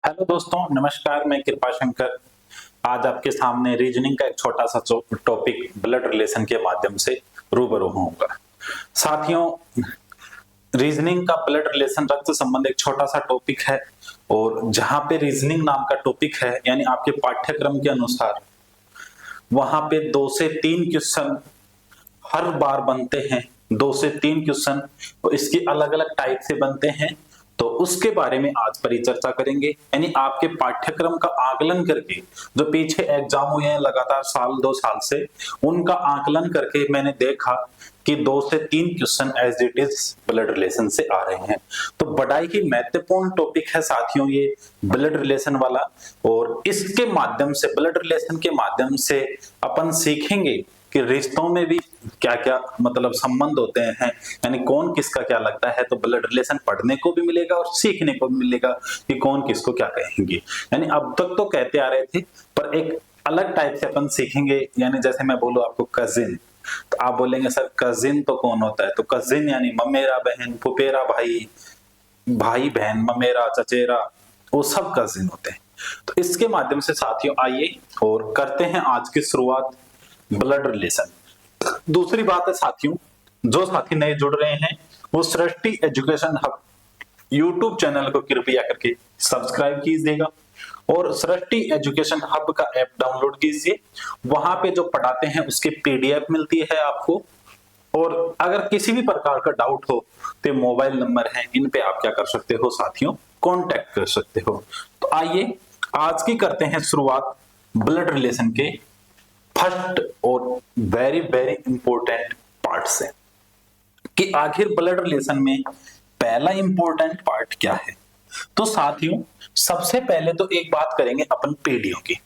Hello दोस्तों, नमस्कार। मैं कृपा शंकर आज आपके सामने रीजनिंग का एक छोटा सा टॉपिक ब्लड रिलेशन के माध्यम से रूबरू होऊंगा। साथियों, रीजनिंग का ब्लड रिलेशन रक्त संबंध एक छोटा सा टॉपिक है और जहां पे रीजनिंग नाम का टॉपिक है यानी आपके पाठ्यक्रम के अनुसार वहां पे 2 से 3 क्वेश्चन हर बार बनते हैं। 2 से 3 क्वेश्चन इसकी अलग अलग टाइप से बनते हैं, तो उसके बारे में आज परिचर्चा करेंगे। यानी आपके पाठ्यक्रम का आकलन करके जो पीछे एग्जाम हुए हैं लगातार साल 2 साल से, उनका आकलन करके मैंने देखा कि 2 से 3 question as it is blood relation से आ रहे हैं। तो बड़ा ही महत्वपूर्ण टॉपिक है साथियों ये ब्लड रिलेशन वाला, और इसके माध्यम से ब्लड रिलेशन के माध्यम से अपन सीखेंगे कि रिश्तों में भी क्या क्या मतलब संबंध होते हैं, यानी कौन किसका क्या लगता है। तो ब्लड रिलेशन पढ़ने को भी मिलेगा और सीखने को भी मिलेगा कि कौन किसको क्या कहेंगे। यानी अब तक तो कहते आ रहे थे, पर एक अलग टाइप से अपन सीखेंगे। यानी जैसे मैं बोलूं आपको कजिन, तो आप बोलेंगे सर कजिन तो कौन होता है? तो कजिन यानी ममेरा बहन, फुफेरा भाई, भाई बहन, ममेरा, चचेरा, वो सब कजिन होते हैं। तो इसके माध्यम से साथियों आइए और करते हैं आज की शुरुआत ब्लड रिलेशन। दूसरी बात है साथियों, जो साथी नए जुड़ रहे हैं वो सृष्टि एजुकेशन हब यूट्यूब चैनल को कृपया करके सब्सक्राइब कीजिएगा और सृष्टि एजुकेशन हब का ऐप डाउनलोड कीजिए। वहां पे जो पढ़ाते हैं उसकी पीडीएफ मिलती है आपको, और अगर किसी भी प्रकार का डाउट हो तो मोबाइल नंबर है, इन पे आप क्या कर सकते हो साथियों, कांटेक्ट कर सकते हो। तो आइए आज की करते हैं शुरुआत ब्लड रिलेशन के फर्स्ट और वेरी वेरी इंपॉर्टेंट पार्ट से, कि आखिर ब्लड रिलेशन में पहला इंपॉर्टेंट पार्ट क्या है। तो साथियों सबसे पहले तो एक बात करेंगे अपन पीढ़ियों की,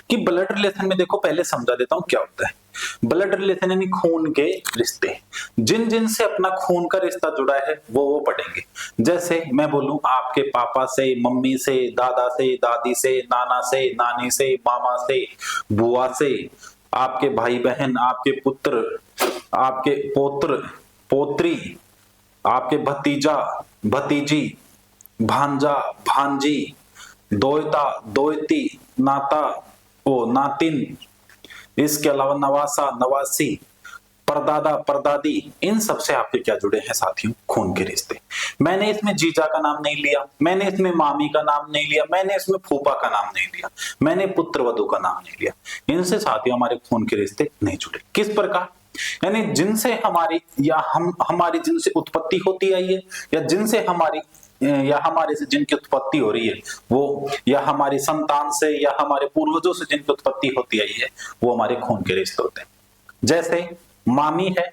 कि ब्लड रिलेशन में देखो पहले समझा देता हूं क्या होता है। ब्लड रिलेशन यानी खून के रिश्ते, जिन जिन से अपना खून का रिश्ता जुड़ा है वो पढ़ेंगे। जैसे मैं बोलूं आपके पापा से, मम्मी से, दादा से, दादी से, नाना से, नानी से, मामा से, बुआ से, आपके भाई बहन, आपके पुत्र, आपके पौत्र पोत्री, आपके भतीजा भतीजी, भांजा भांजी, दोयता दोयती, नाता ओ नातिन, इसके अलावा नवासा नवासी, परदादा परदादी, इन सब से आपके क्या जुड़े हैं साथियों, खून के रिश्ते। मैंने इसमें जीजा का नाम नहीं लिया, मैंने इसमें मामी का नाम नहीं लिया, मैंने इसमें फूफा का नाम नहीं लिया, मैंने पुत्र वधू का नाम नहीं लिया। इनसे साथियों हमारे खून के रिश्ते नहीं जुड़े। किस प्रकार? यानी जिनसे हमारी या हमारी जिनसे उत्पत्ति होती आई है, या जिनसे हमारी या हमारे से जिनकी उत्पत्ति हो रही है वो, या हमारी संतान से या हमारे पूर्वजों से जिनकी उत्पत्ति होती आई है, वो हमारे खून के रिश्ते होते हैं। जैसे मामी है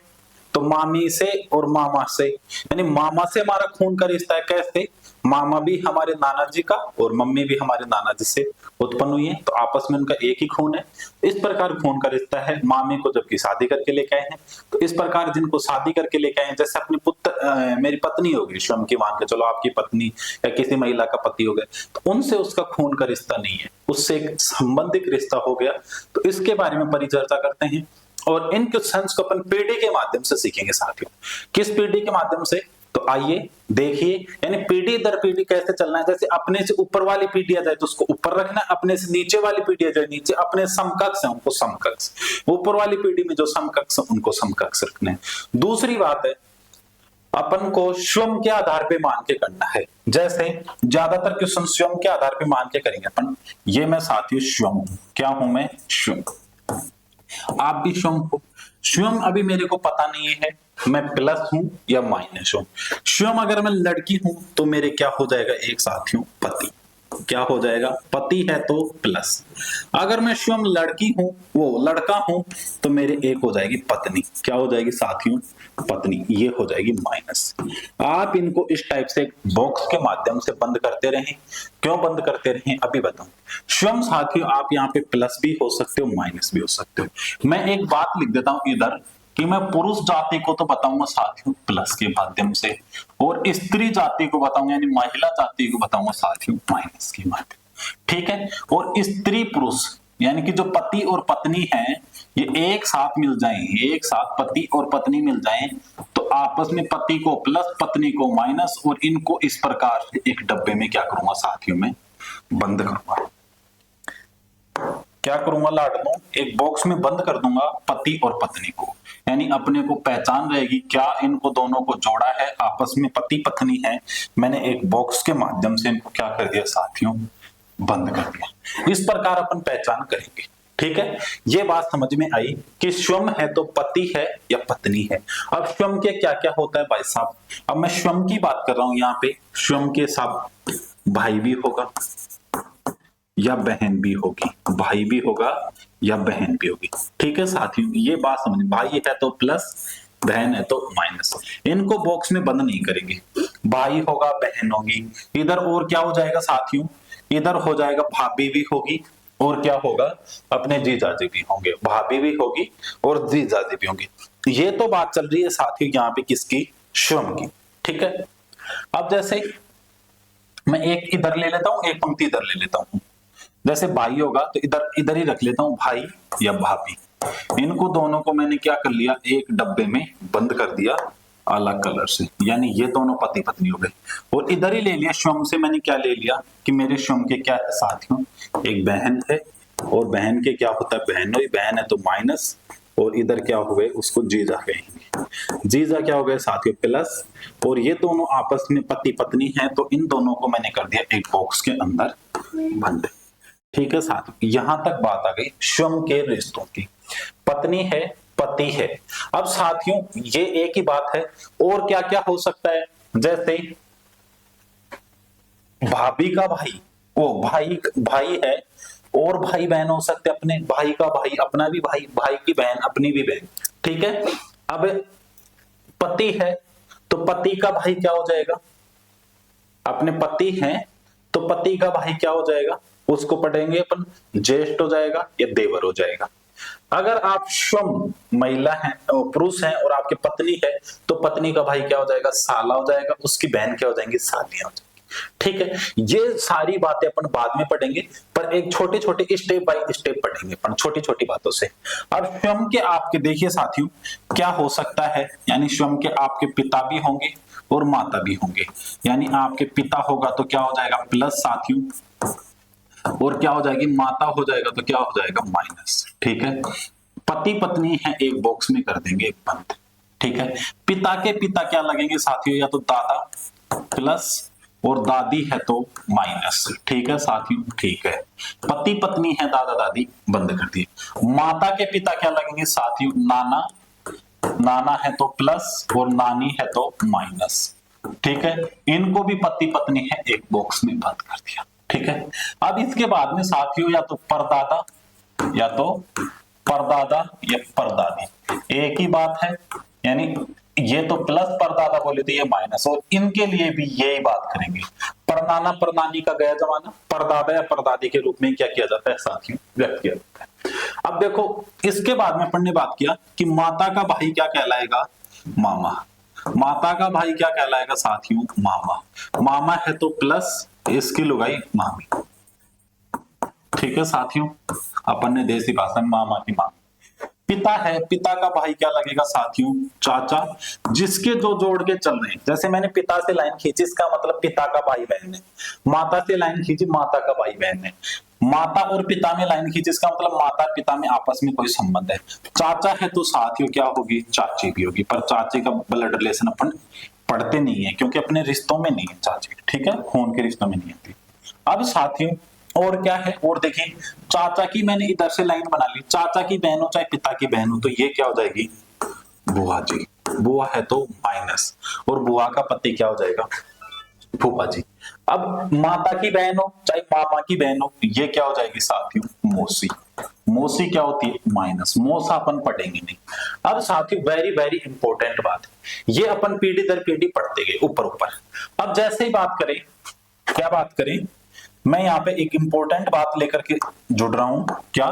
तो मामी से और मामा से, यानी मामा से हमारा खून का रिश्ता है। कैसे? मामा भी हमारे नाना जी का और मम्मी भी हमारे नाना जी से उत्पन्न हुई है, तो आपस में उनका एक ही खून है। इस प्रकार खून का रिश्ता है। मामी को जबकि शादी करके लेके आए हैं, तो इस प्रकार जिनको शादी करके लेके आए हैं, जैसे अपनी मेरी पत्नी होगी स्वयं की, मान के चलो आपकी पत्नी या किसी महिला का पति हो गया, तो उनसे उसका खून का रिश्ता नहीं है, उससे एक संबंधिक रिश्ता हो गया। तो इसके बारे में परिचर्चा करते हैं और इन क्वेश्चंस को अपन पीढ़ी के माध्यम से सीखेंगे साथियों। किस पीढ़ी के माध्यम से? तो आइए देखिए, यानी पीढ़ी दर पीढ़ी कैसे चलना है। जैसे अपने से ऊपर वाली पीढ़ी आ जाए तो उसको ऊपर रखना है, अपने से नीचे वाली पीढ़ी आ जाए नीचे, अपने समकक्ष है उनको समकक्ष, ऊपर वाली पीढ़ी में जो समकक्ष है उनको समकक्ष रखना है। दूसरी बात है, अपन को स्वयं के आधार पे मान के करना है। जैसे ज्यादातर क्वेश्चन स्वयं के आधार पे मान के करेंगे अपन। ये मैं साथियों स्वयं हूं, क्या हूं मैं? स्वयं। आप भी स्वयं हो। स्वयं अभी मेरे को पता नहीं है मैं प्लस हूं या माइनस हूं। स्वयं अगर मैं लड़की हूं तो मेरे क्या हो जाएगा एक साथियों, पति। क्या हो जाएगा? पति है तो प्लस। अगर मैं स्वयं लड़की हूं, वो लड़का हूं, तो मेरे एक हो जाएगी पत्नी। क्या हो जाएगी साथियों? पत्नी। ये हो जाएगी माइनस। आप इनको इस टाइप से बॉक्स के माध्यम से बंद करते रहें। क्यों बंद करते रहें अभी बताऊं। स्वयं साथियों आप यहाँ पे प्लस भी हो सकते हो, माइनस भी हो सकते हो। मैं एक बात लिख देता हूं इधर कि मैं पुरुष जाति को तो बताऊंगा साथियों प्लस के माध्यम से, और स्त्री जाति को बताऊंगा यानी महिला जाति को बताऊंगा साथियों माइनस के माध्यम। ठीक है? और स्त्री पुरुष यानी कि जो पति और पत्नी है, ये एक साथ मिल जाएं, एक साथ पति और पत्नी मिल जाएं, तो आपस में पति को प्लस पत्नी को माइनस, और इनको इस प्रकार से एक डब्बे में क्या करूंगा साथियों में बंद करूंगा। क्या करूंगा लाडनों, एक बॉक्स में बंद कर दूंगा पति और पत्नी को, यानी अपने को पहचान रहेगी क्या इनको दोनों को जोड़ा है, आपस में पति पत्नी है। मैंने एक बॉक्स के माध्यम से इनको क्या कर दिया साथियों, बंद कर दिया। इस प्रकार अपन पहचान करेंगे। ठीक है, ये बात समझ में आई कि स्वयं है तो पति है या पत्नी है। अब स्वयं के क्या क्या होता है भाई साहब, अब मैं स्वयं की बात कर रहा हूं यहाँ पे। स्वयं के साथ भाई भी होगा या बहन भी होगी, भाई भी होगा या बहन भी होगी। ठीक है साथियों, ये बात समझ, भाई है तो प्लस, बहन है तो माइनस। इनको बॉक्स में बंद नहीं करेंगे, भाई होगा बहन होगी, इधर और क्या हो जाएगा साथियों, इधर हो जाएगा भाभी भी होगी, और क्या होगा अपने जीजाजी भी होंगे, भाभी भी होगी और जीजाजी भी होंगे। ये तो बात चल रही है साथियों यहाँ पे किसकी, स्वयं की। ठीक है, अब जैसे मैं एक इधर ले लेता हूं, एक पंक्ति इधर ले लेता हूं। जैसे भाई होगा तो इधर इधर ही रख लेता हूं, भाई या भाभी। इनको दोनों को मैंने क्या कर लिया, एक डब्बे में बंद कर दिया अलग कलर से, यानी ये दोनों पति पत्नी हो गए। और इधर ही ले लिया स्वयं से, मैंने क्या ले लिया कि मेरे स्वयं के क्या है साथियों, एक बहन है, और बहन के क्या होता है, बहन हुई, बहन है तो माइनस, और इधर क्या हो गए, उसको जीजा कहेंगे। जीजा क्या हो गए साथियों, प्लस, और ये दोनों आपस में पति पत्नी हैं, तो इन दोनों को मैंने कर दिया एक बॉक्स के अंदर बंद। ठीक है साथियों, यहां तक बात आ गई स्वयं के रिश्तों की। पत्नी है, पति है। अब साथियों ये एक ही बात है, और क्या क्या हो सकता है, जैसे भाभी का भाई, वो भाई भाई है, और भाई बहन हो सकते, अपने भाई का भाई, अपना भी भाई, भाई की बहन, अपनी भी बहन। ठीक है, अब पति है तो पति का भाई क्या हो जाएगा, अपने पति हैं तो पति का भाई क्या हो जाएगा, उसको पढ़ेंगे अपन ज्येष्ठ हो जाएगा या देवर हो जाएगा। अगर आप स्वयं महिला हैं, पुरुष हैं और आपकी पत्नी है, तो पत्नी का भाई क्या हो जाएगा, साला हो जाएगा, उसकी बहन क्या हो जाएंगी, सालियां हो जाएंगी। ठीक है, ये सारी बातें अपन बाद में पढ़ेंगे, पर एक छोटे छोटे स्टेप बाय स्टेप पढ़ेंगे अपन, छोटी छोटी बातों से। अब स्वयं के आपके देखिए साथियों क्या हो सकता है, यानी स्वयं के आपके पिता भी होंगे और माता भी होंगे, यानी आपके पिता होगा तो क्या हो जाएगा प्लस साथियों, और क्या हो जाएगी, माता हो जाएगा तो क्या हो जाएगा माइनस। ठीक है, पति पत्नी है एक बॉक्स में कर देंगे बंद। ठीक है, पिता के पिता क्या लगेंगे साथियों, या तो दादा प्लस, और दादी है तो माइनस। ठीक है साथियों, ठीक है, पति पत्नी है, दादा दादी बंद कर दिए। माता के पिता क्या लगेंगे साथियों, नाना, नाना है तो प्लस, और नानी है तो माइनस। ठीक है, इनको भी पति पत्नी है एक बॉक्स में बंद कर दिया। ठीक है, अब इसके बाद में साथियों या तो परदादा या तो परदादा या परदादी, एक ही बात है, यानी ये तो प्लस परदादा बोले तो ये माइनस, और इनके लिए भी यही बात करेंगे। परनाना परनानी का गया जमाना, परदादा या परदादी के रूप में क्या किया जाता है साथियों, व्यक्त किया जाता है। अब देखो इसके बाद में अपन ने बात किया कि माता का भाई क्या कहलाएगा, मामा। माता का भाई क्या कहलाएगा साथियों, मामा। मामा है तो प्लस, इसकी लुगाई मामी। ठीक है साथियों, अपन ने देसी भाषा में मामा की मामी। पिता है, पिता का भाई क्या लगेगा साथियों, चाचा, जिसके जो जोड़ के चल रहे हैं। जैसे मैंने पिता से लाइन खींची, इसका मतलब पिता का भाई बहन है। माता से लाइन खींची, माता का भाई बहन है। माता और पिता में लाइन खींची, इसका मतलब माता पिता में आपस में कोई संबंध है। चाचा है तो साथियों क्या होगी, चाची भी होगी, पर चाचे का ब्लड रिलेशन अपन पढ़ते नहीं है, क्योंकि अपने रिश्तों में नहीं है चाची। ठीक है, खून के रिश्तों में नहीं आती। अब साथियों और क्या है, और देखिए चाचा की मैंने इधर से लाइन बना ली, चाचा की बहन हो चाहे पिता की बहन हो, तो ये क्या हो जाएगी, बुआ जी। बुआ है तो माइनस, और बुआ का पति क्या हो जाएगा, फूफा जी। अब माता की बहन हो चाहे मामा की बहन हो, ये क्या हो जाएगी साथियों, मौसी। मौसी क्या होती है, माइनस। मौसा अपन पढ़ेंगे नहीं। अब साथियों वेरी वेरी इंपॉर्टेंट बात है, ये अपन पीढ़ी दर पीढ़ी पढ़ते गए ऊपर ऊपर। अब जैसे ही बात करें, क्या बात करें, मैं यहाँ पे एक इंपॉर्टेंट बात लेकर के जुड़ रहा हूं, क्या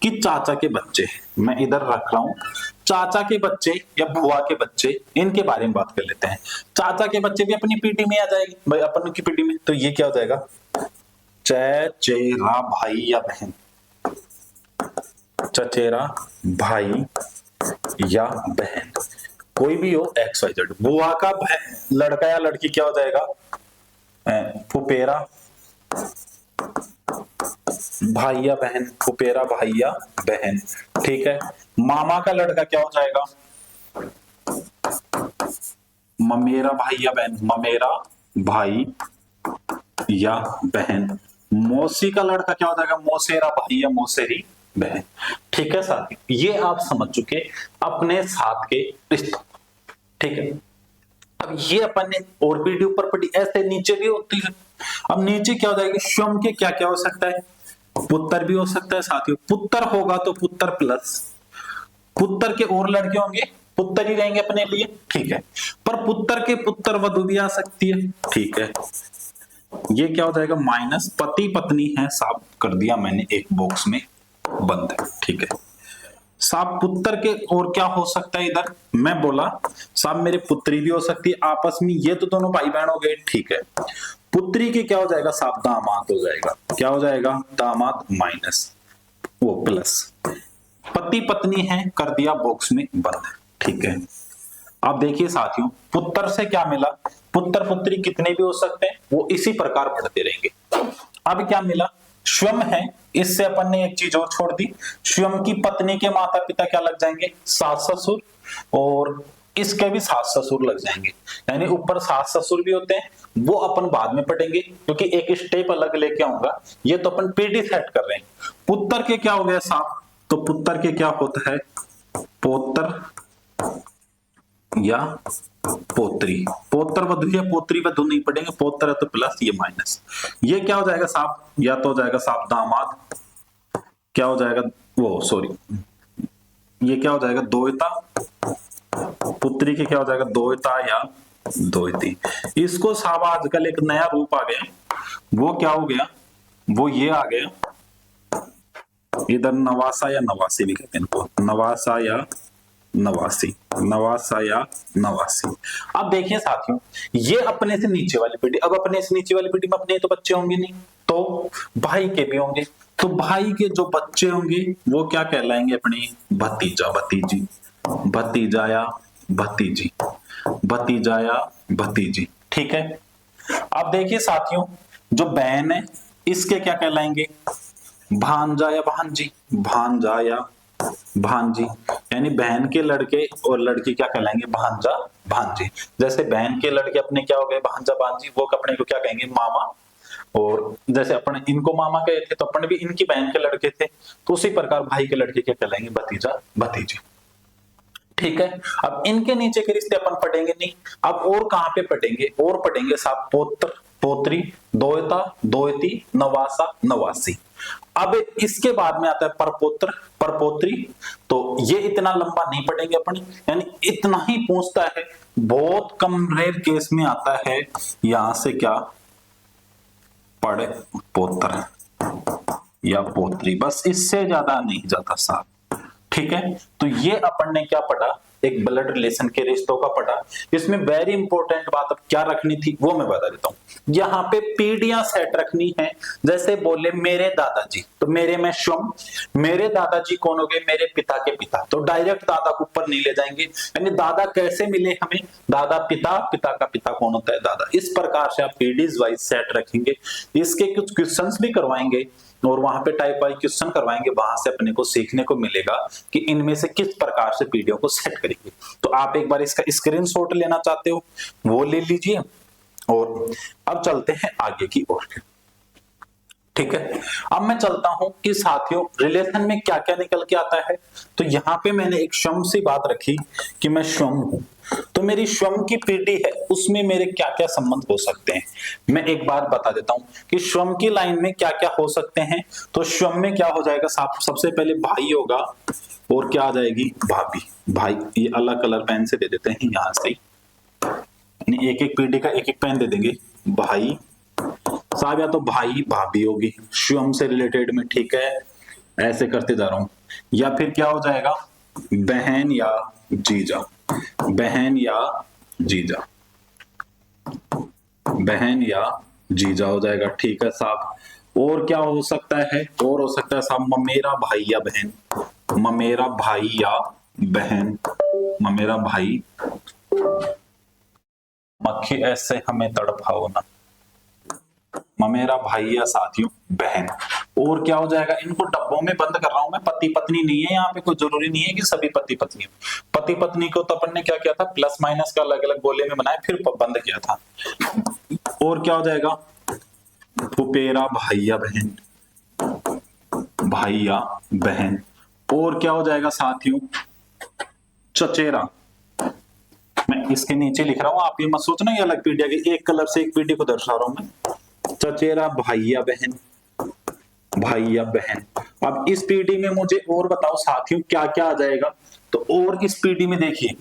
कि चाचा के बच्चे, मैं इधर रख रहा हूं चाचा के बच्चे या बुआ के बच्चे, इनके बारे में बात कर लेते हैं। चाचा के बच्चे भी अपनी पीढ़ी में आ जाएगी भाई, अपन की पीढ़ी में, तो ये क्या हो जाएगा, चचेरा भाई या बहन, चचेरा भाई या बहन, कोई भी हो एक्स वाई जेड। बुआ का लड़का या लड़की क्या हो जाएगा, फुफेरा भाई या बहन, फुफेरा भाई या बहन, ठीक है। मामा का लड़का क्या हो जाएगा, ममेरा भाई या बहन, ममेरा भाई या बहन। मौसी का लड़का क्या हो जाएगा, मौसेरा भाई या मौसेरी बहन, ठीक है साथी। ये आप समझ चुके अपने साथ के रिश्तों, ठीक है। अब ये अपन ने और वीडियो पर पढ़ी, ऐसे नीचे भी होती है। अब नीचे क्या हो जाएगी, स्वयं के क्या क्या हो सकता है, पुत्र भी हो सकता है साथियों। पुत्र होगा तो पुत्र प्लस, पुत्र के और लड़के होंगे, पुत्र ही रहेंगे अपने लिए, ठीक है। पर पुत्र के पुत्र वधु भी आ सकती है, ठीक है। ये क्या हो जाएगा, माइनस पति पत्नी है, साफ कर दिया मैंने एक बॉक्स में बंद है, ठीक है। साहब पुत्र के और क्या हो सकता है, इधर मैं बोला साहब मेरे पुत्री भी हो सकती है आपस में, ये तो दोनों भाई बहन हो गए, ठीक है। पुत्री के क्या हो जाएगा साहब, दामाद हो जाएगा, क्या हो जाएगा, दामाद माइनस वो प्लस, पति पत्नी है कर दिया बॉक्स में बंद, ठीक है। अब देखिए साथियों, पुत्र से क्या मिला, पुत्र पुत्री कितने भी हो सकते हैं, वो इसी प्रकार बढ़ते रहेंगे। अब क्या मिला, स्वयं है, इससे अपन ने एक चीज और छोड़ दी, स्वयं की पत्नी के माता पिता क्या लग जाएंगे, सास ससुर, और इसके भी सास ससुर लग जाएंगे। यानी ऊपर सास ससुर भी होते हैं, वो अपन बाद में पढ़ेंगे क्योंकि एक स्टेप अलग लेके आऊंगा, ये तो अपन पीडी सेट कर रहे हैं। पुत्र के क्या हो गया साहब, तो पुत्र के क्या होता है, पोत्र या पोत्री, पोत्र वधु या पोत्री वधु नहीं पढ़ेंगे, पोत्र है तो प्लस, ये माइनस, ये क्या हो जाएगा साहब, या तो हो जाएगा साहब दामाद, क्या हो जाएगा वो सॉरी, ये क्या हो जाएगा दोयता, पुत्री के क्या हो जाएगा दोयता या दोयती। इसको साहब आजकल एक नया रूप आ गया, वो क्या हो गया, वो ये आ गया, इधर नवासा या नवासी भी कहते हैं इनको, नवासा या नवासी, नवासा या नवासी। अब देखिए साथियों, ये अपने से नीचे वाली पीढ़ी, अब अपने से नीचे वाली पीढ़ी में अपने तो बच्चे होंगे नहीं, तो भाई के भी होंगे, तो भाई के जो बच्चे होंगे वो क्या कहलाएंगे अपने, भतीजा भतीजी, भतीजा या भतीजी, भतीजा या भतीजी, ठीक है। अब देखिए साथियों, जो बहन है इसके क्या कहलाएंगे, भांजा या भांजी, भांजा या भांजी, यानी बहन के लड़के और लड़की क्या कहलाएंगे, भांजा भांजी। जैसे बहन के लड़के अपने क्या हो गए, भांजा भांजी, वो अपने को क्या कहेंगे, मामा। और जैसे अपन इनको मामा कहे थे तो अपन भी इनकी बहन के लड़के थे, तो उसी प्रकार भाई के लड़के क्या कहलाएंगे, भतीजा भतीजी, ठीक है। अब इनके नीचे के रिश्ते अपन पढ़ेंगे नहीं, अब और कहां पे पढ़ेंगे, और पढ़ेंगे साहब पोत्र पोत्री, दोयता दोयती, नवासा नवासी। अब इसके बाद में आता है परपोत्र परपोत्री, तो ये इतना लंबा नहीं पढ़ेंगे अपन, यानी इतना ही पूछता है, बहुत कम रेयर केस में आता है यहां से क्या, पढ़े पोत्र या पोत्री, बस इससे ज्यादा नहीं जाता साहब, ठीक है। तो ये अपन ने क्या पढ़ा, एक ब्लड रिलेशन के रिश्तों का पढ़ा। इसमें वेरी इंपॉर्टेंट बात अब क्या रखनी थी वो मैं बता देता हूं, यहाँ पे पीढ़ियां सेट रखनी है। जैसे बोले मेरे दादाजी, तो मेरे में स्वयं, मेरे दादाजी कौन हो गए, मेरे पिता के पिता, तो डायरेक्ट दादा को ऊपर नहीं ले जाएंगे, यानी दादा कैसे मिले हमें, दादा पिता, पिता का पिता कौन होता है, दादा। इस प्रकार से आप पीढ़ीज वाइज सेट रखेंगे। इसके कुछ क्वेश्चंस भी करवाएंगे और वहां पे टाइप वाइज क्वेश्चन करवाएंगे, वहां से अपने को सीखने को मिलेगा कि इनमें से किस प्रकार से पीढ़ियों को सेट करेंगे। तो आप एक बार इसका स्क्रीनशॉट लेना चाहते हो वो ले लीजिए, और अब चलते हैं आगे की ओर, ठीक है। अब मैं चलता हूं कि साथियों रिलेशन में क्या क्या निकल के आता है। तो यहां पे मैंने एक स्वयं सी बात रखी कि मैं स्वयं हूं, तो मेरी स्वयं की पीढ़ी है, उसमें मेरे क्या क्या संबंध हो सकते हैं। मैं एक बात बता देता हूं कि स्वयं की लाइन में क्या क्या हो सकते हैं। तो स्वयं में क्या हो जाएगा, सबसे पहले भाई होगा, और क्या आ जाएगी, भाभी। भाई ये अलग कलर पेन से दे देते हैं यहां से, एक एक पीढ़ी का एक एक पेन दे देंगे, भाई साहब, या तो भाई भाभी होगी स्वयं से रिलेटेड में, ठीक है, ऐसे करते जा रहा हूं। या फिर क्या हो जाएगा, बहन या जीजा, बहन या जीजा, बहन या जीजा हो जाएगा, ठीक है साहब। और क्या हो सकता है, और हो सकता है साहब ममेरा भाई या बहन, ममेरा भाई या बहन, ममेरा भाई, मक्खी ऐसे हमें तड़पाओ ना, ममेरा भाई या साथियों बहन। और क्या हो जाएगा, इनको डब्बों में बंद कर रहा हूं मैं, पति पत्नी नहीं है यहाँ पे, कोई जरूरी नहीं है कि सभी पति पत्नी हो। पति पत्नी को तो अपन ने क्या किया था, प्लस माइनस का अलग अलग गोले में बनाया फिर बंद किया था। और क्या हो जाएगा, फुपेरा भाइया बहन, भाइया बहन। और क्या हो जाएगा साथियों, चचेरा। मैं इसके नीचे लिख रहा हूं, आप ये मत सोचना ये अलग पीढ़ी है, एक कलर से एक पीढ़ी को दर्शा रहा हूं मैं। चचेरा भाइया बहन, भाइया बहन। अब इस पीढ़ी में मुझे और बताओ साथियों क्या क्या आ जाएगा। तो और इस पीढ़ी में देखिए,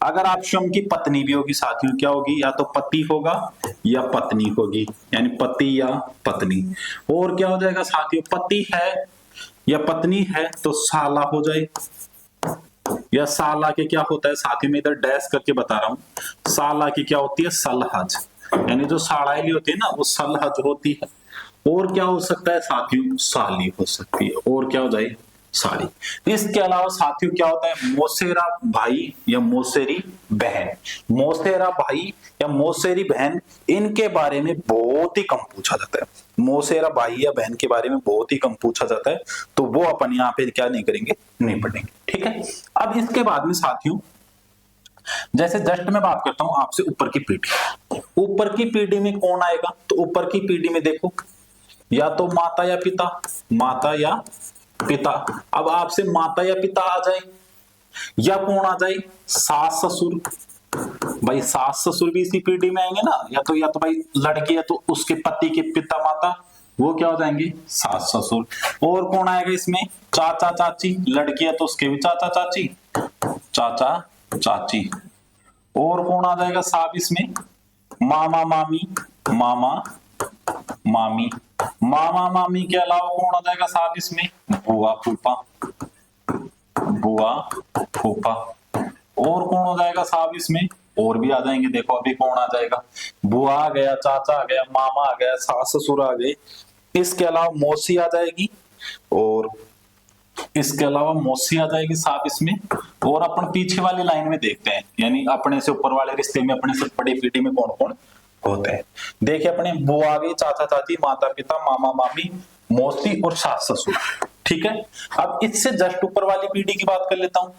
अगर आप स्वयं की पत्नी भी होगी साथियों, क्या होगी, या तो पति होगा या पत्नी होगी, यानी पति या पत्नी। और क्या हो जाएगा साथियों, पति है या पत्नी है तो साला हो जाए, या साला के क्या होता है साथियों, में इधर डैश करके बता रहा हूं, साला की क्या होती है, सलहज, यानी जो साड़ाइली होती है ना वो सलहज होती है। और क्या हो सकता है साथियों, साली हो सकती है। और क्या हो जाए, साड़ी। इसके अलावा साथियों क्या होता है, मौसेरा भाई या मौसेरी बहन। मौसेरा भाई या मौसेरी बहन, इनके बारे में बहुत ही कम पूछा जाता है। मौसेरा भाई या बहन के बारे में बहुत ही कम पूछा जाता है, तो वो अपन यहाँ पे क्या नहीं करेंगे, नहीं पढ़ेंगे, ठीक है। अब इसके बाद में साथियों, जैसे जस्ट मैं बात करता हूं आपसे ऊपर की पीढ़ी, ऊपर की पीढ़ी में कौन आएगा, तो ऊपर की पीढ़ी में देखो, या तो माता या पिता, माता या पिता। अब आपसे माता या पिता आ जाए, या कौन आ जाए, सास ससुर। भाई सास ससुर भी इसी पीढ़ी में आएंगे ना, या तो भाई लड़की है तो उसके पति के पिता माता, वो क्या हो जाएंगे, सास ससुर। और कौन आएगा इसमें, चाचा चाची, लड़की है तो उसके भी चाचा चाची, चाचा चाची। और कौन आ जाएगा साहब इसमें, मामा मामी, मामा मामी। मामा मामी के अलावा कौन आ जाएगा साहब इसमें, बुआ फूफा, बुआ फूफा। और कौन हो जाएगा साहब इसमें, और भी आ जाएंगे, देखो अभी कौन आ जाएगा, बुआ आ गया, चाचा आ गया, मामा आ गया, सास ससुर आ गए। इसके अलावा मौसी आ जाएगी, और इसके अलावा मौसी आ जाएगी साहब इसमें। और अपन पीछे वाली लाइन में देखते हैं, यानी अपने से ऊपर वाले रिश्ते में अपने से बड़ी पीढ़ी में कौन कौन होते हैं। देखिए अपने बुआ आ गई, चाचा चाची, माता पिता, मामा मामी, मौसी और सास ससुर, ठीक है। अब इससे जस्ट ऊपर वाली पीढ़ी की बात कर लेता हूं,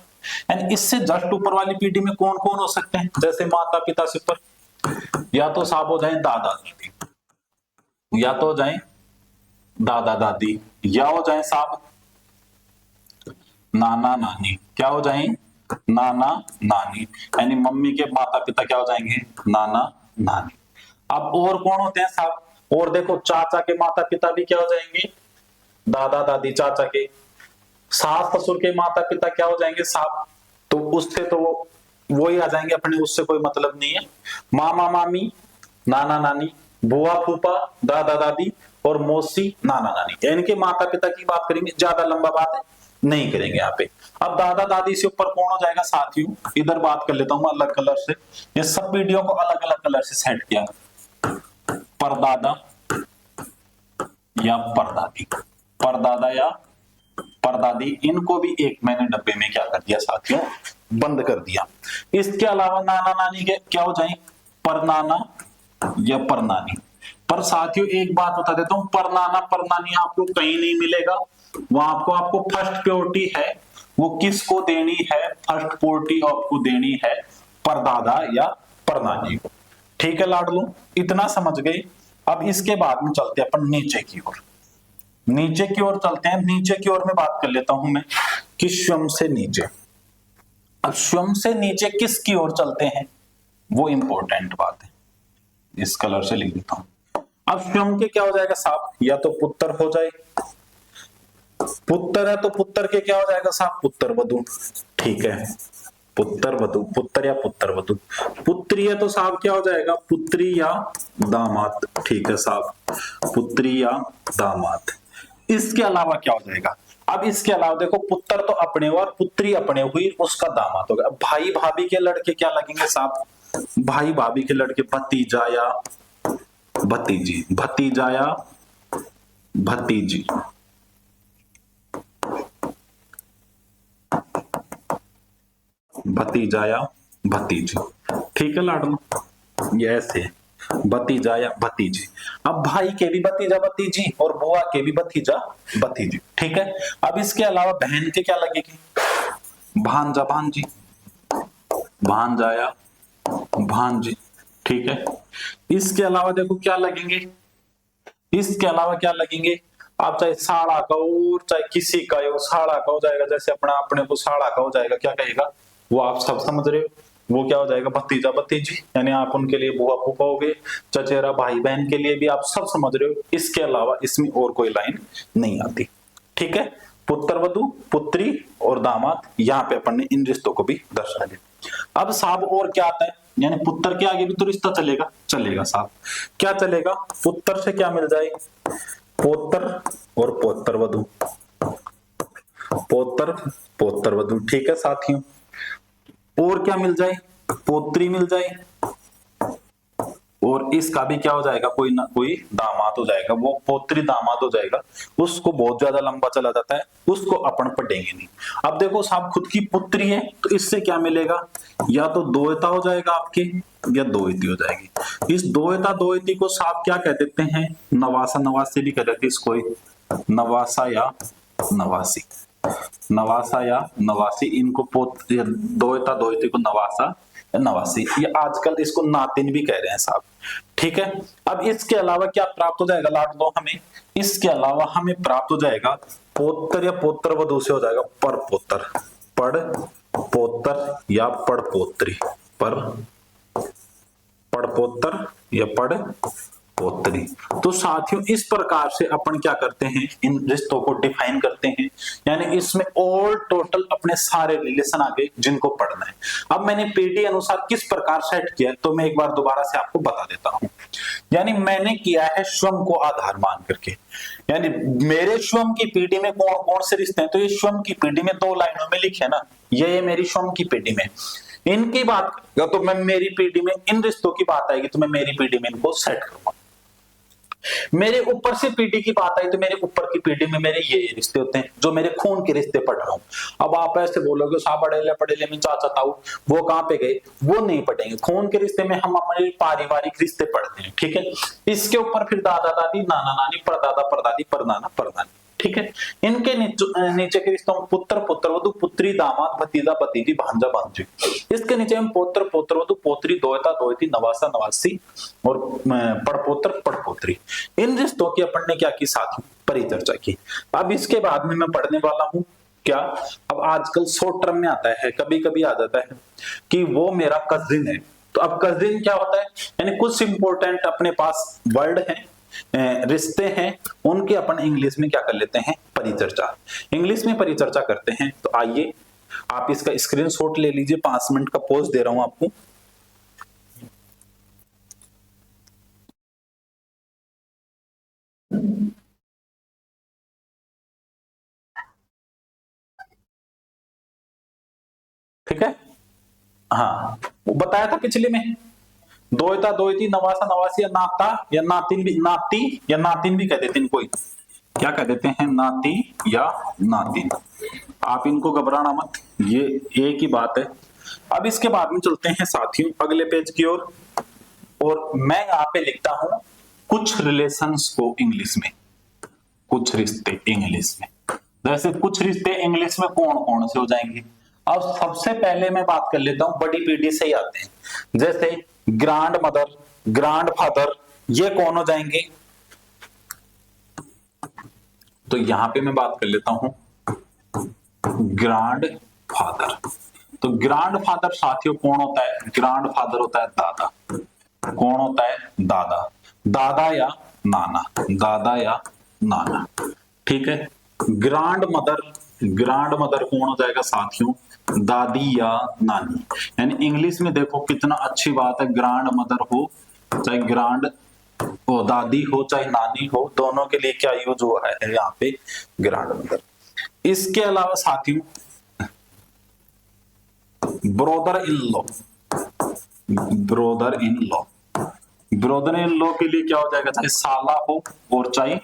यानी इससे जस्ट ऊपर वाली पीढ़ी में कौन कौन हो सकते हैं, जैसे माता पिता से ऊपर, या तो साहब हो जाए दादा दादी, या तो हो जाए दादा दादी, या हो जाए साहब नाना नानी। क्या हो जाए, नाना नानी, यानी मम्मी के माता पिता क्या हो जाएंगे, नाना नानी। अब और कौन होते हैं साहब, और देखो चाचा के माता पिता भी क्या हो जाएंगे, दादा दादी चाचा के। सास ससुर के माता पिता क्या हो जाएंगे साहब, तो उससे तो वो ही आ जाएंगे अपने, उससे कोई मतलब नहीं है। मामा मामी, नाना नानी, बुआ फूफा, दादा दादी और मौसी नाना नानी, इनके माता पिता की बात करेंगे, ज्यादा लंबा बात नहीं करेंगे यहाँ पे। अब दादा दादी से ऊपर कौन हो जाएगा साथियों, इधर बात कर लेता हूं अलग कलर से, ये सब वीडियो को अलग अलग कलर से सेट किया, परदादा या परदादी, परदादा या परदादी, इनको भी एक मैंने डब्बे में क्या कर दिया साथियों, बंद कर दिया। इसके अलावा नाना नानी के क्या हो जाए, परनाना या परनानी। पर साथियों एक बात बता देता हूं, परनाना परनानी आपको कहीं नहीं मिलेगा, वो आपको फर्स्ट प्रायोरिटी है, वो किसको देनी है, फर्स्ट प्रायोरिटी आपको देनी है परदादा या परनानी को, ठीक है लाडलो, इतना समझ गए। अब इसके बाद में चलते हैं अपन नीचे की ओर, नीचे की ओर चलते हैं। नीचे की ओर में बात कर लेता हूं मैं कि स्वयं से नीचे। अब स्वयं से नीचे किसकी ओर चलते हैं, वो इंपॉर्टेंट बात है, इस कलर से लिख देता हूं। अब स्वयं के क्या हो जाएगा साहब, या तो पुत्र हो जाए, पुत्र है तो पुत्र के क्या हो जाएगा साहब, पुत्र वधु, ठीक है, पुत्र वधु, पुत्र या पुत्र वधु। पुत्री है तो साहब क्या हो जाएगा, पुत्री या दामाद, ठीक है साहब, पुत्री या दामाद। इसके अलावा क्या हो जाएगा, अब इसके अलावा देखो पुत्र तो अपने हुआ, पुत्री अपने हुई, उसका दामाद होगा। अब भाई भाभी के लड़के क्या लगेंगे साहब, भाई भाभी के लड़के भतीजा या भतीजी, भतीजा या भतीजी, भतीजा या भतीजी, ठीक है लाडलो, ये ऐसे। भतीजा या भतीजी। अब भाई के भी भतीजा भतीजी और बुआ के भी भतीजा भतीजी, ठीक है। अब इसके अलावा बहन के क्या लगेगी, भांजा भांजी, भांजा या भांजी, ठीक है। इसके अलावा देखो क्या लगेंगे, इसके अलावा क्या लगेंगे, आप चाहे साड़ा का और चाहे किसी का हो, साड़ा का हो जाएगा, जैसे अपने को साड़ा का हो जाएगा, क्या कहेगा वो आप सब समझ रहे हो, वो क्या हो जाएगा, भतीजा भतीजी, यानी आप उनके लिए बुआ फूफा हो गए। चचेरा भाई बहन के लिए भी आप सब समझ रहे हो। इसके अलावा इसमें और कोई लाइन नहीं आती, ठीक है। पुत्र वधु, पुत्री और दामाद, यहाँ पे अपन ने इन रिश्तों को भी दर्शा दिया। अब साहब और क्या आता है, यानी पुत्र के आगे भी तो रिश्ता चलेगा, चलेगा साहब, क्या चलेगा, पुत्र से क्या मिल जाए, पोत्र और पोत्र वधु, पोत्र पोत्र वधु, ठीक है साथियों। और क्या मिल जाए, पोत्री मिल जाए, और इसका भी क्या हो जाएगा, कोई ना कोई दामाद हो जाएगा, वो पोत्री दामाद हो जाएगा, उसको बहुत ज्यादा लंबा चला जाता है, उसको अपन पढ़ेंगे नहीं। अब देखो साहब खुद की पुत्री है तो इससे क्या मिलेगा, या तो दोयता हो जाएगा आपके, या दोयती हो जाएगी। इस दोयता दोयती को साहब क्या कह देते हैं, नवासा नवासी भी कह देते हैं इसको, नवासा या नवासी, नवासा या नवासी, इनको दोयता दोयती को नवासा नवासी, ये आजकल इसको नातिन भी कह रहे हैं साहब, ठीक है। अब इसके अलावा क्या प्राप्त हो जाएगा लाड लो हमें, इसके अलावा हमें प्राप्त हो जाएगा पोत्र या पोत्र वधु से हो जाएगा पर पोत्र, पड़ पोत्र या पड़ पोत्री, पर पड़ पोत्र या पड़ पोत्री। तो साथियों इस प्रकार से अपन क्या करते हैं, इन रिश्तों को डिफाइन करते हैं, यानी इसमें ऑल टोटल अपने सारे रिलेशन आ गए जिनको पढ़ना है। अब मैंने पीडी अनुसार किस प्रकार सेट किया है, तो मैं एक बार दोबारा से आपको बता देता हूं। यानी मैंने किया है स्वयं को आधार मान करके, यानी मेरे स्वयं की पीडी में कौन कौन से रिश्ते हैं, तो ये स्वयं की पीडी में 2 लाइनों में लिखे ना, ये मेरी स्वयं की पीडी में, इनकी बात करेगा तो मैं मेरी पीडी में इन रिश्तों की बात आएगी तो मैं मेरी पीडी में इनको सेट करूंगा। मेरे ऊपर से पीढ़ी की बात आई तो मेरे ऊपर की पीढ़ी में मेरे ये रिश्ते होते हैं जो मेरे खून के रिश्ते पढ़ रहा हूं। अब आप ऐसे बोलोगे साहब पढ़ेले में चाचा ताऊ वो कहां पे गए, वो नहीं पढ़ेंगे। खून के रिश्ते में हम हमारे पारिवारिक रिश्ते पढ़ते हैं, ठीक है। इसके ऊपर फिर दादा दादी, नाना नानी, परदादा परदादी, परनाना परनानी, ठीक है। इनके नीचे के रिश्तों में पुत्र पुत्र वधु, पुत्री दामाद, भतीजा भतीजी, भांजा भांजी। इसके नीचे में पोत्र पोत्र वधु, पोत्री दोयता दोयती, नवासा नवासी और पड़पोत्र पड़पोत्री। इन रिश्तों की अपन ने क्या की साथ परिचर्चा की। अब इसके बाद में मैं पढ़ने वाला हूं क्या, अब आजकल शॉर्ट टर्म में आता है, कभी कभी आ जाता है कि वो मेरा कजिन है। तो अब कजिन क्या होता है, यानी कुछ इंपॉर्टेंट अपने पास वर्ड है, रिश्ते हैं, उनके अपन इंग्लिश में क्या कर लेते हैं, परिचर्चा, इंग्लिश में परिचर्चा करते हैं। तो आइए आप इसका स्क्रीनशॉट ले लीजिए, 5 मिनट का पॉज दे रहा हूं आपको। ठीक है, हाँ वो बताया था पिछले में, दोयता दोयती, नवासा नवासी, या नाता या नातिन भी, नाती या नातिन भी कह देते हैं, कोई क्या कह देते हैं, नाती या नातिन। आप इनको घबराना मत, ये एक ही बात है। अब इसके बाद में चलते हैं साथियों अगले पेज की ओर, और मैं यहाँ पे लिखता हूं कुछ रिलेशंस को इंग्लिश में, कुछ रिश्ते इंग्लिश में। जैसे कुछ रिश्ते इंग्लिश में कौन कौन से हो जाएंगे। अब सबसे पहले मैं बात कर लेता हूं, बड़ी पीढ़ी से ही आते हैं, जैसे ग्रांड मदर, ग्रांड फादर, ये कौन हो जाएंगे। तो यहां पे मैं बात कर लेता हूं ग्रांड फादर। तो ग्रांड फादर साथियों कौन होता है, ग्रांड फादर होता है दादा। कौन होता है, दादा, दादा या नाना, दादा या नाना, ठीक है। ग्रांड मदर, ग्रांड मदर कौन हो जाएगा साथियों, दादी या नानी। यानी इंग्लिश में देखो कितना अच्छी बात है, ग्रांड मदर हो चाहे ग्रांड हो, दादी हो चाहे नानी हो, दोनों के लिए क्या यूज हुआ है यहाँ पे, ग्रांड मदर। इसके अलावा साथियों brother in law, brother in law, brother in law के लिए क्या हो जाएगा, चाहे साला हो और चाहे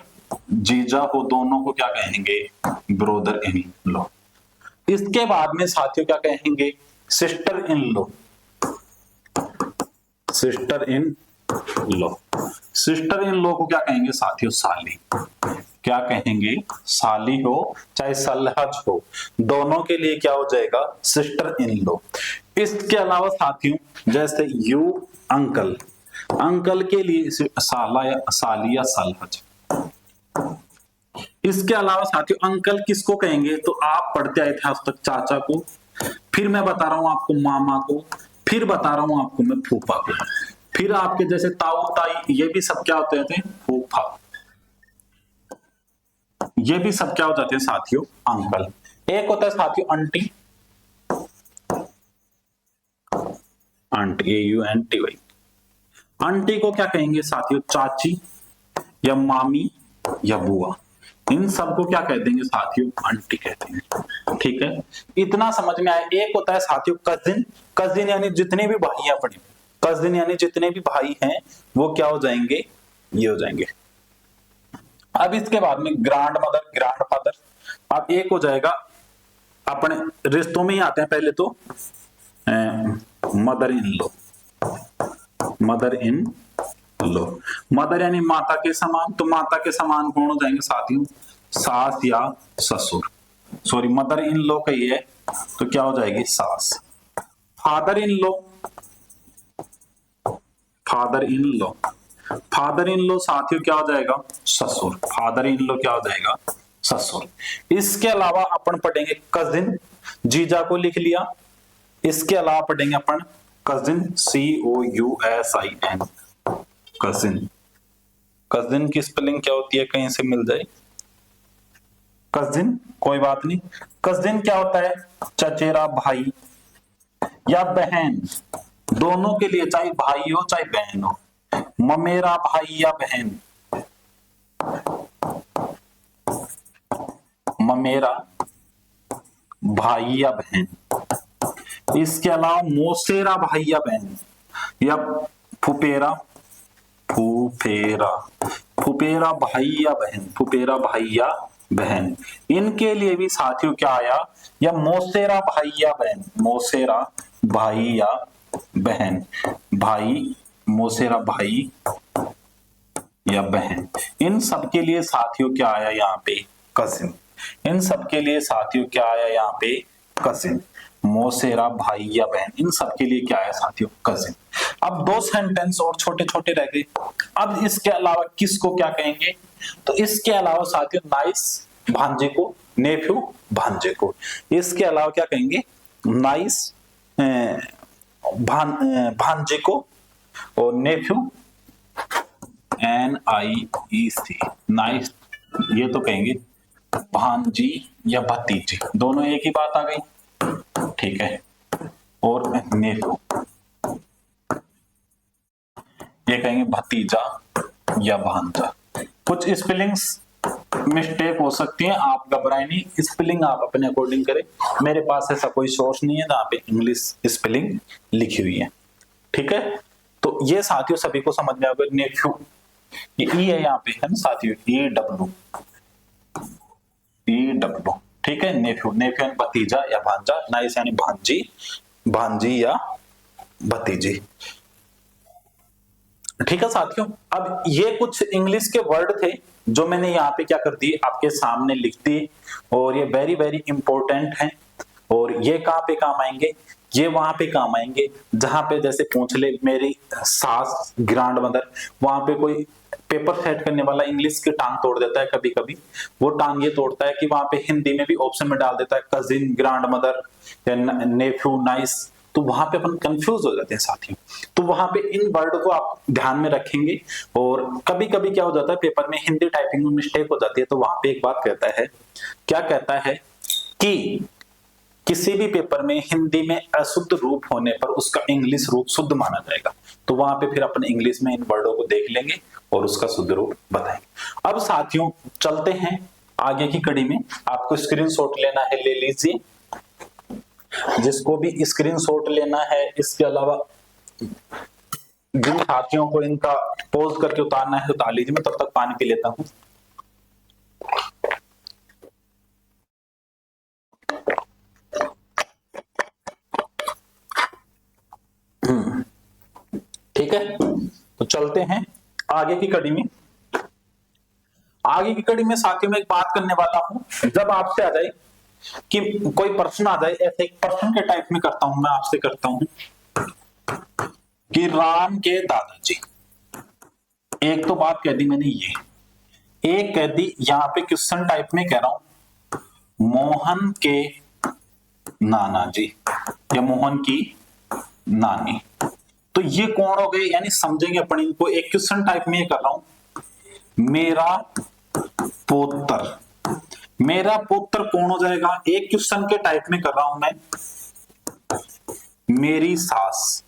जीजा हो, दोनों को क्या कहेंगे, ब्रोदर इन लॉ। इसके बाद में साथियों क्या कहेंगे, sister in law, sister in law. Sister in law को क्या कहेंगे साथियों? साली। क्या कहेंगे? साली हो चाहे सलहज हो, दोनों के लिए क्या हो जाएगा? सिस्टर इन लो। इसके अलावा साथियों जैसे यू अंकल, अंकल के लिए साला या साली या सलहज। इसके अलावा साथियों अंकल किसको कहेंगे? तो आप पढ़ते आए थे आज तक चाचा को, फिर मैं बता रहा हूं आपको मामा को, फिर बता रहा हूं आपको मैं फूफा को, फिर आपके जैसे ताऊ ताई, ये भी सब क्या होते थे? फूफा। ये भी सब क्या हो जाते हैं साथियों? अंकल। एक होता है साथियों आंटी, आंटी AUNTY। आंटी को क्या कहेंगे साथियों? चाची या मामी या बुआ। इन सबको क्या कह देंगे साथियों? आंटी कहते हैं। ठीक है, इतना समझ में आया। एक होता है साथियों कजिन, कजिन यानी जितने भी भाई हैं अपने, कजिन यानी जितने भी भाई हैं वो क्या हो जाएंगे? ये हो जाएंगे। अब इसके बाद में ग्रैंड मदर, ग्रैंड फादर। अब एक हो जाएगा, अपने रिश्तों में ही आते हैं पहले तो mother in low, mother in low. Mother यानी माता के समान, तो माता के समान कौन हो जाएंगे साथियों? सास या ससुर। सॉरी, मदर इन लो कही है तो क्या हो जाएगी? सास। Father in law, father in law, father in law साथियों क्या हो जाएगा? ससुर। फादर इन लो क्या हो जाएगा? ससुर। इसके अलावा अपन पढ़ेंगे कजिन, जीजा को लिख लिया। इसके अलावा पढ़ेंगे अपन कजिन, COUSIN, कजिन। कजिन की स्पेलिंग क्या होती है? कहीं से मिल जाए कजिन, कोई बात नहीं। कजिन क्या होता है? चचेरा भाई या बहन, दोनों के लिए, चाहे भाई हो चाहे बहन हो। ममेरा भाई या बहन, ममेरा भाई या बहन। इसके अलावा मोसेरा भाई या बहन या फुपेरा, फुफेरा, फुपेरा भाई या बहन, फुपेरा भाई या बहन। इनके लिए भी साथियों क्या आया? या मोसेरा भाई या बहन, मोसेरा भाई या बहन, भाई, मोसेरा भाई या बहन। इन सब के लिए साथियों क्या आया यहाँ पे? कजिन। इन सब के लिए साथियों क्या आया यहाँ पे? कजिन। मोसेरा भाई या बहन, इन सब के लिए क्या आया साथियों? कजिन। अब दो सेंटेंस और छोटे छोटे रह गए। अब इसके अलावा किसको क्या कहेंगे? तो इसके अलावा साथियों नाइस भांजे को, नेफ्यू भांजे को। इसके अलावा क्या कहेंगे? नाइस भांजे को और नेफ्यू NIEC, नाइस, ये तो कहेंगे भांजी या भतीजी, दोनों एक ही बात आ गई। ठीक है, और नेफ्यू ये कहेंगे भतीजा या भांजा। कुछ स्पेलिंग्स मिस्टेक हो सकती है, आप घबराए नहीं, स्पेलिंग आप अपने अकॉर्डिंग करें। मेरे पास ऐसा कोई सोर्स नहीं है जहां पे इंग्लिश स्पेलिंग लिखी हुई है। ठीक है, तो ये साथियों सभी को समझ में आ गया। नेफ्यू, ये ई है यहाँ पे, है ना साथियों? EW, ठीक है। नेफ्यू, नेफ्यू यानी भतीजा या भांजा, नाइस यानी भांजी, भांजी या भतीजी। ठीक है साथियों, अब ये कुछ इंग्लिश के वर्ड थे जो मैंने यहाँ पे क्या कर दिए? आपके सामने लिख दिए, और ये वेरी वेरी इंपॉर्टेंट हैं। और ये कहाँ पे काम आएंगे? ये वहां पे काम आएंगे जहां पे जैसे पूछ ले मेरी सास, ग्रैंड मदर, वहां पे कोई पेपर सेट करने वाला इंग्लिश की टांग तोड़ देता है कभी कभी। वो टांग ये तोड़ता है कि वहां पे हिंदी में भी ऑप्शन में डाल देता है cousin, grand mother, nephew, niece, तो वहां पे अपन कंफ्यूज हो जाते हैं साथियों। तो वहां पे इन वर्ड को आप ध्यान में रखेंगे। और कभी कभी क्या हो जाता है पेपर में हिंदी टाइपिंग में मिस्टेक हो जाती है, तो वहां पे एक बात कहता है, क्या कहता है कि किसी भी पेपर में हिंदी में अशुद्ध रूप होने पर उसका इंग्लिश रूप शुद्ध माना जाएगा। तो वहां पे फिर अपन इंग्लिश में इन वर्डों को देख लेंगे और उसका शुद्ध रूप बताएंगे। अब साथियों चलते हैं आगे की कड़ी में। आपको स्क्रीनशॉट लेना है ले लीजिए, जिसको भी स्क्रीनशॉट लेना है। इसके अलावा जिन साथियों को इनका पोज करके उतारना है उतार लीजिए, मैं तब तक पानी पी लेता हूं। ठीक है, तो चलते हैं आगे की कड़ी में। आगे की कड़ी में साथियों में एक बात करने वाला हूं, जब आपसे आ जाए कि कोई प्रश्न आ जाए, ऐसे एक प्रश्न के टाइप में करता हूं, मैं आपसे करता हूं कि राम के दादाजी, एक तो बात कह दी मैंने, ये एक कह दी, यहां पे क्वेश्चन टाइप में कह रहा हूं मोहन के नाना जी या मोहन की नानी, तो ये कौन हो गए, यानी समझेंगे अपन इनको। एक क्वेश्चन टाइप में कर रहा हूं मेरा पुत्र, मेरा पुत्र कौन हो जाएगा, एक क्वेश्चन के टाइप में कर रहा हूं मैं मेरी सास,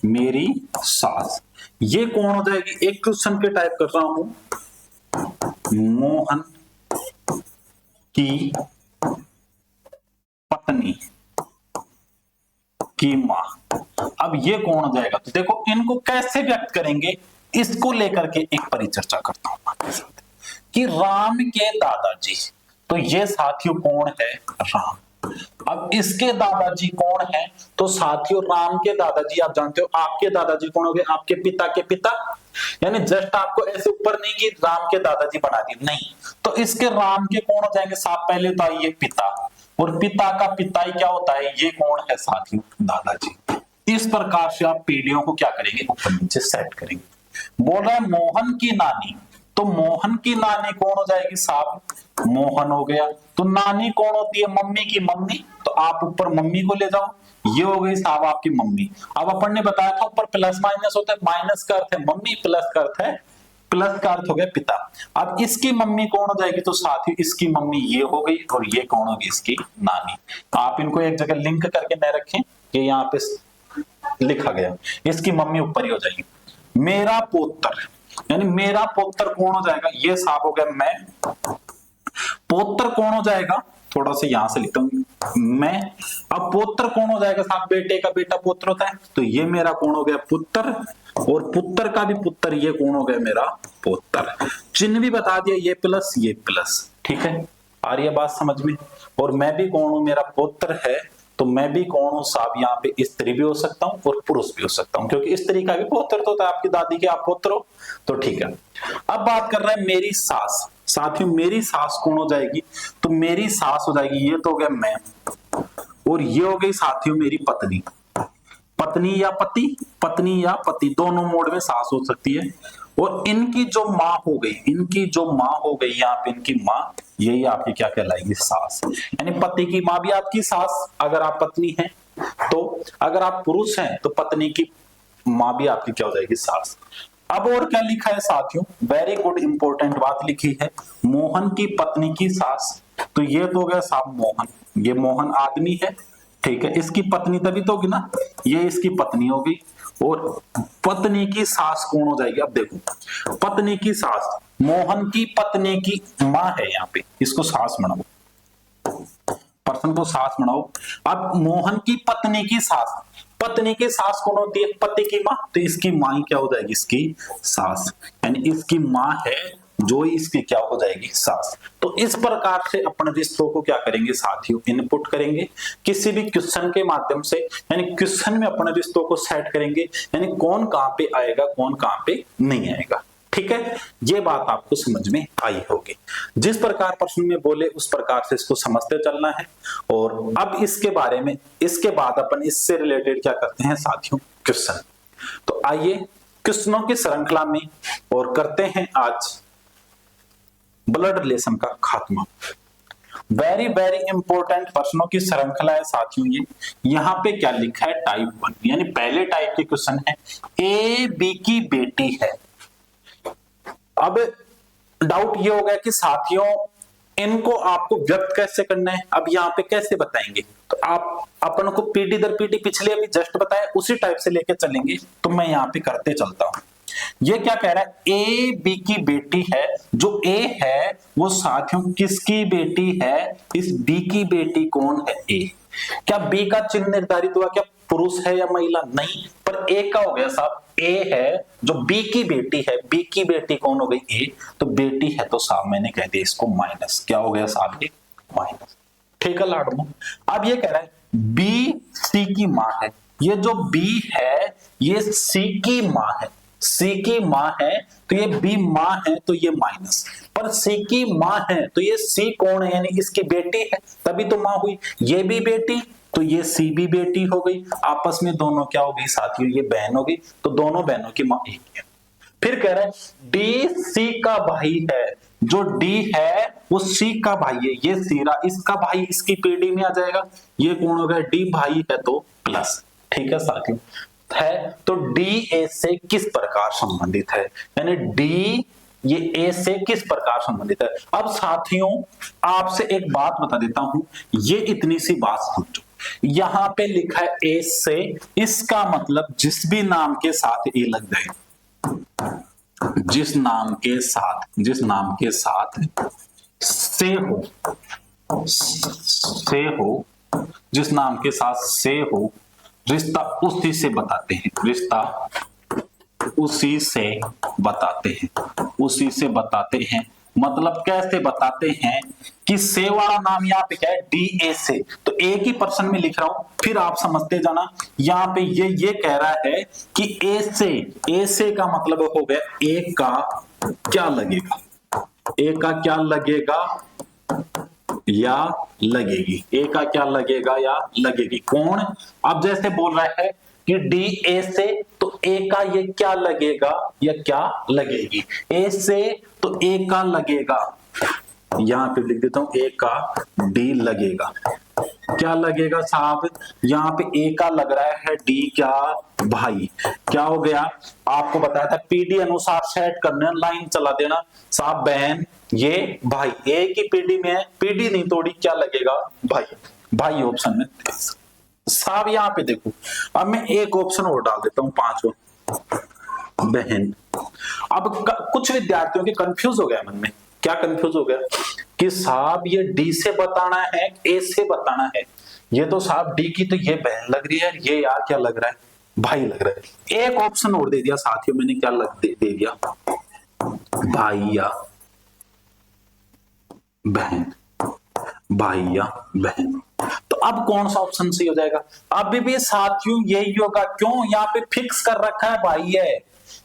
मेरी सास, ये कौन हो जाएगी, एक क्वेश्चन के टाइप कर रहा हूं मोहन की पत्नी की मां। अब ये कौन हो जाएगा, तो देखो इनको कैसे व्यक्त करेंगे, इसको लेकर के एक परिचर्चा करता हूं आपके साथ कि राम के दादाजी, तो ये साथियों कौन है, राम। अब इसके दादाजी कौन है, तो साथियों राम के दादाजी आप जानते हो, आपके दादाजी कौन हो गए, आपके पिता के पिता, यानी जस्ट आपको ऐसे ऊपर नहीं कि राम के दादाजी बना दिए, नहीं, तो इसके राम के कौन हो जाएंगे साहब, पहले तो आइए पिता, और पिता का पिता ही क्या होता है, ये कौन है साथियों, दादाजी। इस प्रकार से आप पीढ़ियों को क्या करेंगे, ऊपर नीचे सेट करेंगे। बोल रहा है मोहन की नानी, तो मोहन की नानी कौन हो जाएगी साहब, मोहन हो गया, तो नानी कौन होती है, मम्मी की मम्मी, तो आप ऊपर मम्मी को ले जाओ, ये हो गई साहब आपकी मम्मी। अब अपन ने बताया था ऊपर प्लस माइनस होता है, माइनस का अर्थ है मम्मी, प्लस का अर्थ है, प्लस का अर्थ हो गया पिता। अब इसकी मम्मी कौन हो जाएगी, तो साथ ही इसकी मम्मी ये हो गई, और ये कौन होगी, इसकी नानी। आप इनको एक जगह लिंक करके न रखें, ये यहाँ पे लिखा गया, इसकी मम्मी ऊपर ही हो जाएगी। मेरा पुत्र, यानी मेरा पुत्र कौन हो जाएगा, ये साहब हो गया मैं, पुत्र कौन हो जाएगा, थोड़ा सा यहां से लिखता हूं मैं। अब पुत्र कौन हो जाएगा साहब, बेटे का बेटा पुत्र होता है, तो ये मेरा कौन हो गया, पुत्र, और पुत्र का भी पुत्र, ये कौन हो गया, मेरा पुत्र। चिन्ह भी बता दिया, ये प्लस ये प्लस, ठीक है, आ रही है बात समझ में। और मैं भी कौन हूं, मेरा पुत्र है, तो मैं भी कौन हूं साहब, यहाँ पे स्त्री भी हो सकता हूं और पुरुष भी हो सकता हूं, क्योंकि स्त्री का भी पुत्र तो होता है, आपकी दादी के आप पुत्र हो, तो ठीक है। अब बात कर रहे हैं मेरी सास, साथियों मेरी सास कौन हो जाएगी, तो मेरी सास हो जाएगी, ये तो हो गया मैं, और ये हो गई साथियों मेरी पत्नी, पत्नी या पति, पत्नी या पति दोनों मोड में सास हो सकती है। और इनकी जो माँ हो गई, इनकी जो माँ हो गई यहाँ पे, इनकी माँ, यही आपकी क्या कहलाएगी, सास, यानी पति की माँ भी आपकी सास अगर आप पत्नी हैं, तो अगर आप पुरुष हैं तो पत्नी की माँ भी आपकी क्या हो जाएगी, सास। अब और क्या लिखा है साथियों, वेरी गुड इंपॉर्टेंट बात लिखी है, मोहन की पत्नी की सास, तो ये तो हो गया साहब मोहन, ये मोहन आदमी है, ठीक है, इसकी पत्नी तभी तो होगी ना, ये इसकी पत्नी होगी, और पत्नी की सास कौन हो जाएगी, अब देखो पत्नी की सास, मोहन की पत्नी की माँ है, यहाँ पे इसको सास बनाओ, पर्सन को सास बनाओ। अब मोहन की पत्नी की सास, पत्नी की सास कौन होती है, पति की माँ, तो इसकी माँ क्या हो जाएगी, इसकी सास, यानी इसकी माँ है जो इसकी क्या हो जाएगी, सास। तो इस प्रकार से अपन रिश्तों को क्या करेंगे साथियों, इनपुट करेंगे किसी भी क्वेश्चन के माध्यम से, यानी क्वेश्चन में अपन रिश्तों को सेट करेंगे, यानी कौन कहां पे आएगा, कौन कहां पे नहीं आएगा, ठीक है। ये बात आपको समझ में आई होगी, जिस प्रकार प्रश्न में बोले उस प्रकार से इसको समझते चलना है। और अब इसके बारे में, इसके बाद अपन इससे रिलेटेड क्या करते हैं साथियों, क्वेश्चन। तो आइए क्वेश्चनों की श्रृंखला में और करते हैं आज ब्लड रिलेशन का खात्मा। वेरी वेरी इंपॉर्टेंट प्रश्नों की श्रृंखला है साथियों ये। यहां पे क्या लिखा है, टाइप 1, यानी पहले टाइप के क्वेश्चन है, ए बी की बेटी है। अब डाउट ये हो गया कि साथियों इनको आपको व्यक्त कैसे करना है, अब यहाँ पे कैसे बताएंगे, तो आप अपन को पीढ़ी दर पीढ़ी पिछले अभी जस्ट बताया उसी टाइप से लेके चलेंगे, तो मैं यहाँ पे करते चलता हूं। ये क्या कह रहा है, ए बी की बेटी है, जो ए है वो साथियों किसकी बेटी है, इस बी की बेटी कौन है, ए। क्या बी का चिन्ह निर्धारित हुआ, क्या पुरुष है या महिला, नहीं, पर ए का हो गया साहब, ए है जो बी की बेटी है, बी की बेटी कौन हो गई, ए, तो बेटी है तो साहब मैंने कह दिया इसको माइनस, क्या हो गया साहब, ये माइनस, ठीक है लाडमो। अब ये कह रहा है बी सी की मां है, ये जो बी है ये सी की मां है, सी की माँ है तो ये बी माँ है तो ये माइनस, पर सी की माँ है तो ये सी कौन है, यानी इसकी बेटी है तभी तो माँ हुई, ये भी बेटी तो ये सी भी बेटी हो गई, आपस में दोनों क्या हो गई साथियों, ये बहन हो गई, तो दोनों बहनों की माँ एक है। फिर कह रहे हैं डी सी का भाई है, जो डी है वो सी का भाई है, ये सीरा इसका भाई इसकी पीढ़ी में आ जाएगा, ये कौन हो गया, डी भाई है तो प्लस। ठीक है साथियों, है तो डी ए से किस प्रकार संबंधित है, यानी डी ये ए से किस प्रकार संबंधित है। अब साथियों आपसे एक बात बता देता हूं, ये इतनी सी बात समझो, यहां पे लिखा है ए से, इसका मतलब जिस भी नाम के साथ ए लग जाए, जिस नाम के साथ से हो, जिस नाम के साथ से हो, रिश्ता उसी से बताते हैं, रिश्ता उसी से बताते हैं, मतलब कैसे बताते हैं कि से वाला नाम यहाँ पे क्या है, डी ए से, तो एक ही पर्सन में लिख रहा हूं, फिर आप समझते जाना। यहाँ पे ये कह रहा है कि ए से का मतलब हो गया ए का क्या लगेगा, ए का क्या लगेगा या लगेगी, ए का क्या लगेगा या लगेगी, कौन, अब जैसे बोल रहा है कि डी ए से तो ए का ये क्या लगेगा या क्या लगेगी, ए से तो ए का लगेगा, यहां पे लिख देता हूं ए का डी लगेगा, क्या लगेगा साहब, यहाँ पे ए का लग रहा है डी क्या भाई, क्या हो गया, आपको बताया था पीडी अनुसार सेट करना, लाइन चला देना साहब, बहन ये भाई, ए की पीडी में है, पीडी नहीं तोड़ी, क्या लगेगा भाई, भाई ऑप्शन में साहब। यहाँ पे देखो अब मैं एक ऑप्शन और डाल देता हूं, पांचवा बहन। अब कुछ विद्यार्थियों के कंफ्यूज हो गया मन में, क्या कंफ्यूज हो गया कि साहब ये डी से बताना है ए से बताना है, ये तो साहब डी की तो ये बहन लग रही है, ये यार क्या लग रहा है, भाई लग रहा है। एक ऑप्शन और दे दिया साथियों मैंने, क्या दे दिया, भाई या बहन, भाई या बहन। तो अब कौन सा ऑप्शन सही हो जाएगा, अभी भी साथियों यही होगा, क्यों, यहाँ पे फिक्स कर रखा है भाई है,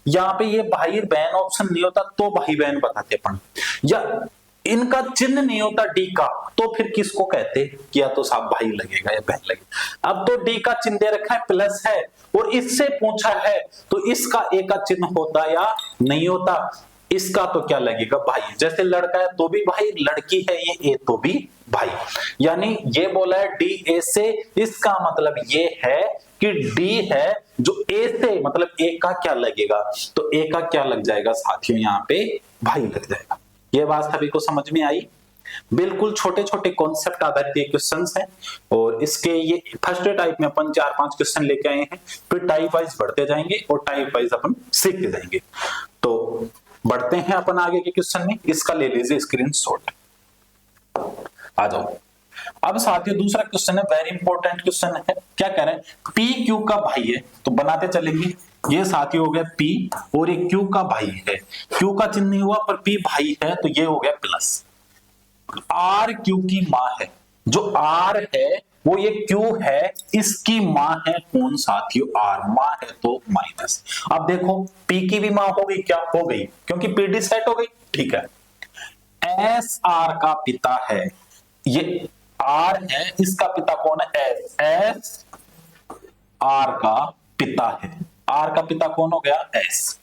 यहाँ पे ये भाई बहन ऑप्शन नहीं होता तो भाई बहन बताते अपन, या इनका चिन्ह नहीं होता डी का तो फिर किसको कहते, या तो साहब भाई लगेगा या बहन लगेगा। अब तो डी का चिन्ह दे रखा है प्लस है, और इससे पूछा है तो इसका ए का चिन्ह होता या नहीं होता, इसका तो क्या लगेगा भाई, जैसे लड़का है तो भी भाई, लड़की है ये ए तो भी भाई, यानी ये बोला है डी ए से, इसका मतलब ये है कि डी है जो ए से, मतलब ए का क्या लगेगा, तो ए का क्या लग जाएगा साथियों, यहाँ पे भाई लग जाएगा। ये बात सभी को समझ में आई, बिल्कुल छोटे छोटे कॉन्सेप्ट आधारित ये क्वेश्चंस हैं, और इसके ये फर्स्ट टाइप में अपन 4-5 क्वेश्चन लेके आए हैं, फिर टाइप वाइज बढ़ते जाएंगे और टाइप वाइज अपन सीखते जाएंगे। तो बढ़ते हैं अपन आगे के क्वेश्चन में, इसका ले लीजिए स्क्रीनशॉट, आ जाओ। अब साथियों दूसरा क्वेश्चन है, वेरी इंपॉर्टेंट क्वेश्चन है, क्या कह रहे हैं, पी क्यू का भाई है, तो बनाते चलेंगे, ये साथियों हो गया पी और ये क्यू का भाई है, क्यू का चिन्ह नहीं हुआ पर पी भाई है तो ये हो गया प्लस, आर क्यू की माँ है, जो आर है वो ये क्यू है, इसकी माँ है कौन साथियों, आर, माँ है तो माइनस। अब देखो पी की भी माँ हो गई, क्या हो गई, क्योंकि पीडी सेट हो गई, ठीक है, एस आर का पिता है, ये आर है, इसका पिता कौन है, एस, एस आर का पिता है, आर का पिता कौन हो गया, एस,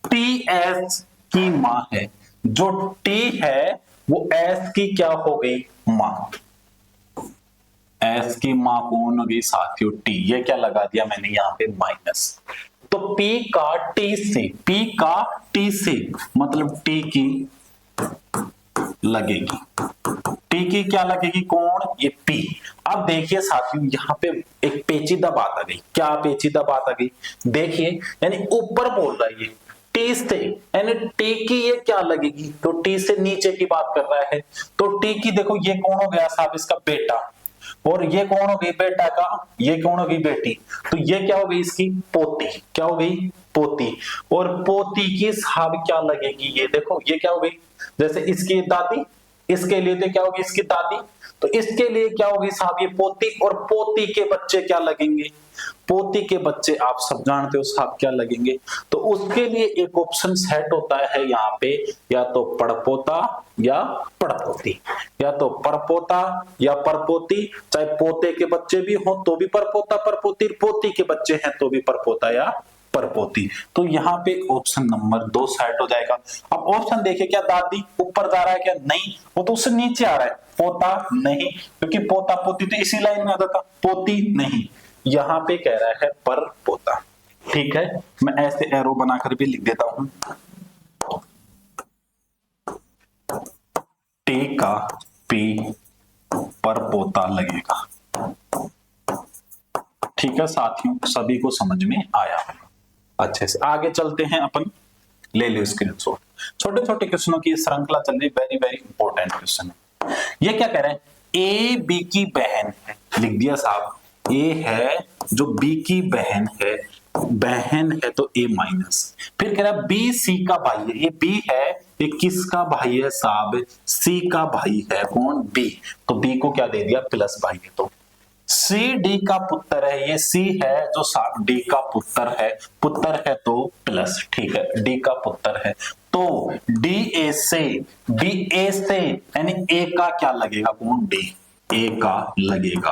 टी एस की माँ है, जो टी है वो एस की क्या हो गई, माँ, एस की माँ कौन हो गई साथियों, टी, ये क्या लगा दिया मैंने यहाँ पे माइनस, तो P का टी से, P का टी से मतलब टी की लगेगी, टी की क्या लगेगी, कौन, ये P। अब देखिए साथियों यहाँ पे एक पेचीदा बात आ गई, क्या पेचीदा बात आ गई, देखिए यानी ऊपर बोल रहा है ये टी से, यानी टी की ये क्या लगेगी, तो टी से नीचे की बात कर रहा है, तो टी की देखो ये कौन हो गया साहब, इसका बेटा, और ये कौन हो गई बेटा का, ये कौन हो गई बेटी, तो ये क्या हो गई इसकी पोती, क्या हो गई पोती, और पोती की साहब क्या लगेगी, ये देखो ये क्या हो गई, जैसे इसकी दादी, इसके लिए तो क्या होगी इसकी दादी, तो इसके लिए क्या होगी साहब, ये पोती और पोती के बच्चे क्या लगेंगे, पोती के बच्चे आप सब जानते हो साहब क्या लगेंगे। तो उसके लिए एक ऑप्शन सेट होता है यहाँ पे, या तो पड़पोता या पड़पोती, या तो परपोता या परपोती, चाहे पोते के बच्चे भी हो तो भी परपोता परपोती, पोती के बच्चे हैं तो भी परपोता या परपोती। तो यहाँ पे ऑप्शन नंबर 2 सेट हो जाएगा। अब ऑप्शन देखिए, क्या दादी ऊपर जा रहा है क्या, नहीं, वो तो उससे नीचे आ रहा है, पोता नहीं, क्योंकि पोता पोती तो इसी लाइन में आता था, पोती नहीं, यहाँ पे कह रहा है पर पोता। ठीक है, मैं ऐसे एरो बनाकर भी लिख देता हूं, टी का पी पर पोता लगेगा। ठीक है साथियों, सभी को समझ में आया होगा अच्छे से। आगे चलते हैं अपन, ले लो स्क्रीनशॉट। छोटे छोटे क्वेश्चनों की श्रृंखला चल रही, वेरी वेरी इंपॉर्टेंट क्वेश्चन है। ये क्या कह रहे हैं, ए बी की बहन है, लिख दिया साहब, ए है जो बी की बहन है, बहन है तो ए माइनस, फिर कह रहा है बी सी का भाई है, ये बी है, ये किसका भाई है साहब, सी का भाई है, कौन, बी, तो बी को क्या दे दिया प्लस भाई है, तो सी डी का पुत्र है, ये सी है जो साहब डी का पुत्र है तो प्लस, ठीक है डी का पुत्र है, तो डी ए से, डी ए से यानी ए का क्या लगेगा, कौन, डी, ए का लगेगा।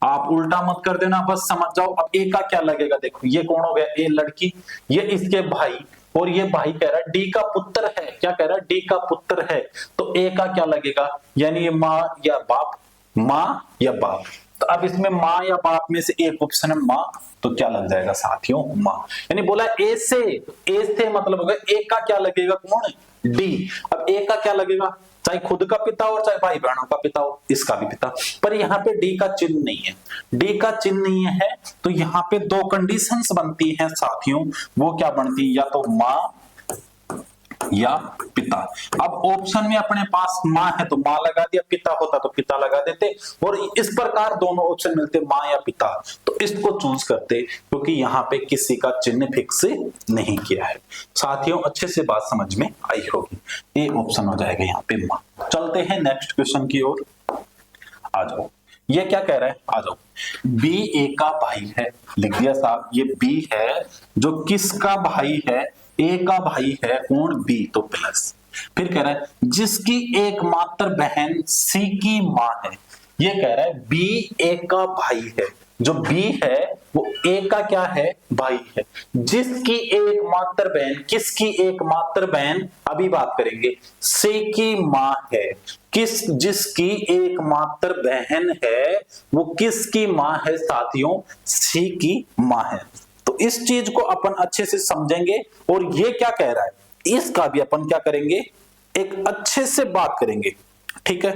आप उल्टा मत कर देना, बस समझ जाओ। अब ए का क्या लगेगा, देखो ये कौन हो गया, ए लड़की, ये इसके भाई, और ये भाई कह रहा है डी का पुत्र है, क्या कह रहा है, डी का पुत्र है, तो ए का क्या लगेगा, यानी ये माँ या बाप, माँ या बाप। तो अब इसमें माँ या बाप में से एक ऑप्शन है माँ, तो क्या लग जाएगा साथियों, माँ। यानी बोला ए से मतलब होगा ए का क्या लगेगा, कौन, डी। अब ए का क्या लगेगा, चाहे खुद का पिता हो चाहे भाई बहनों का पिता हो, इसका भी पिता, पर यहाँ पे डी का चिन्ह नहीं है, डी का चिन्ह नहीं है, तो यहाँ पे 2 कंडीशंस बनती हैं साथियों, वो क्या बनती है, या तो माँ या पिता। अब ऑप्शन में अपने पास माँ है तो माँ लगा दिया, पिता होता तो पिता लगा देते, और इस प्रकार दोनों ऑप्शन मिलते माँ या पिता, तो इसको चूज करते, क्योंकि यहाँ पे किसी का चिन्ह फिक्स नहीं किया है। साथियों अच्छे से बात समझ में आई होगी, ये ऑप्शन हो जाएगा यहाँ पे माँ। चलते हैं नेक्स्ट क्वेश्चन की ओर, आ जाओ। ये क्या कह रहा है, आ जाओ, बी ए का भाई है, लिख दिया साहब, ये बी है जो किसका भाई है, ए का भाई है, कौन, बी, तो प्लस, फिर कह रहा है जिसकी एकमात्र बहन सी की माँ है, ये कह रहा है बी ए का भाई है, जो बी है वो ए का क्या है, भाई है, जिसकी एकमात्र बहन, किसकी एकमात्र बहन, अभी बात करेंगे, सी की माँ है, जिसकी एकमात्र बहन है वो किसकी माँ है साथियों, सी की माँ है। तो इस चीज को अपन अच्छे से समझेंगे, और ये क्या कह रहा है इसका भी अपन क्या करेंगे, एक अच्छे से बात करेंगे, ठीक है।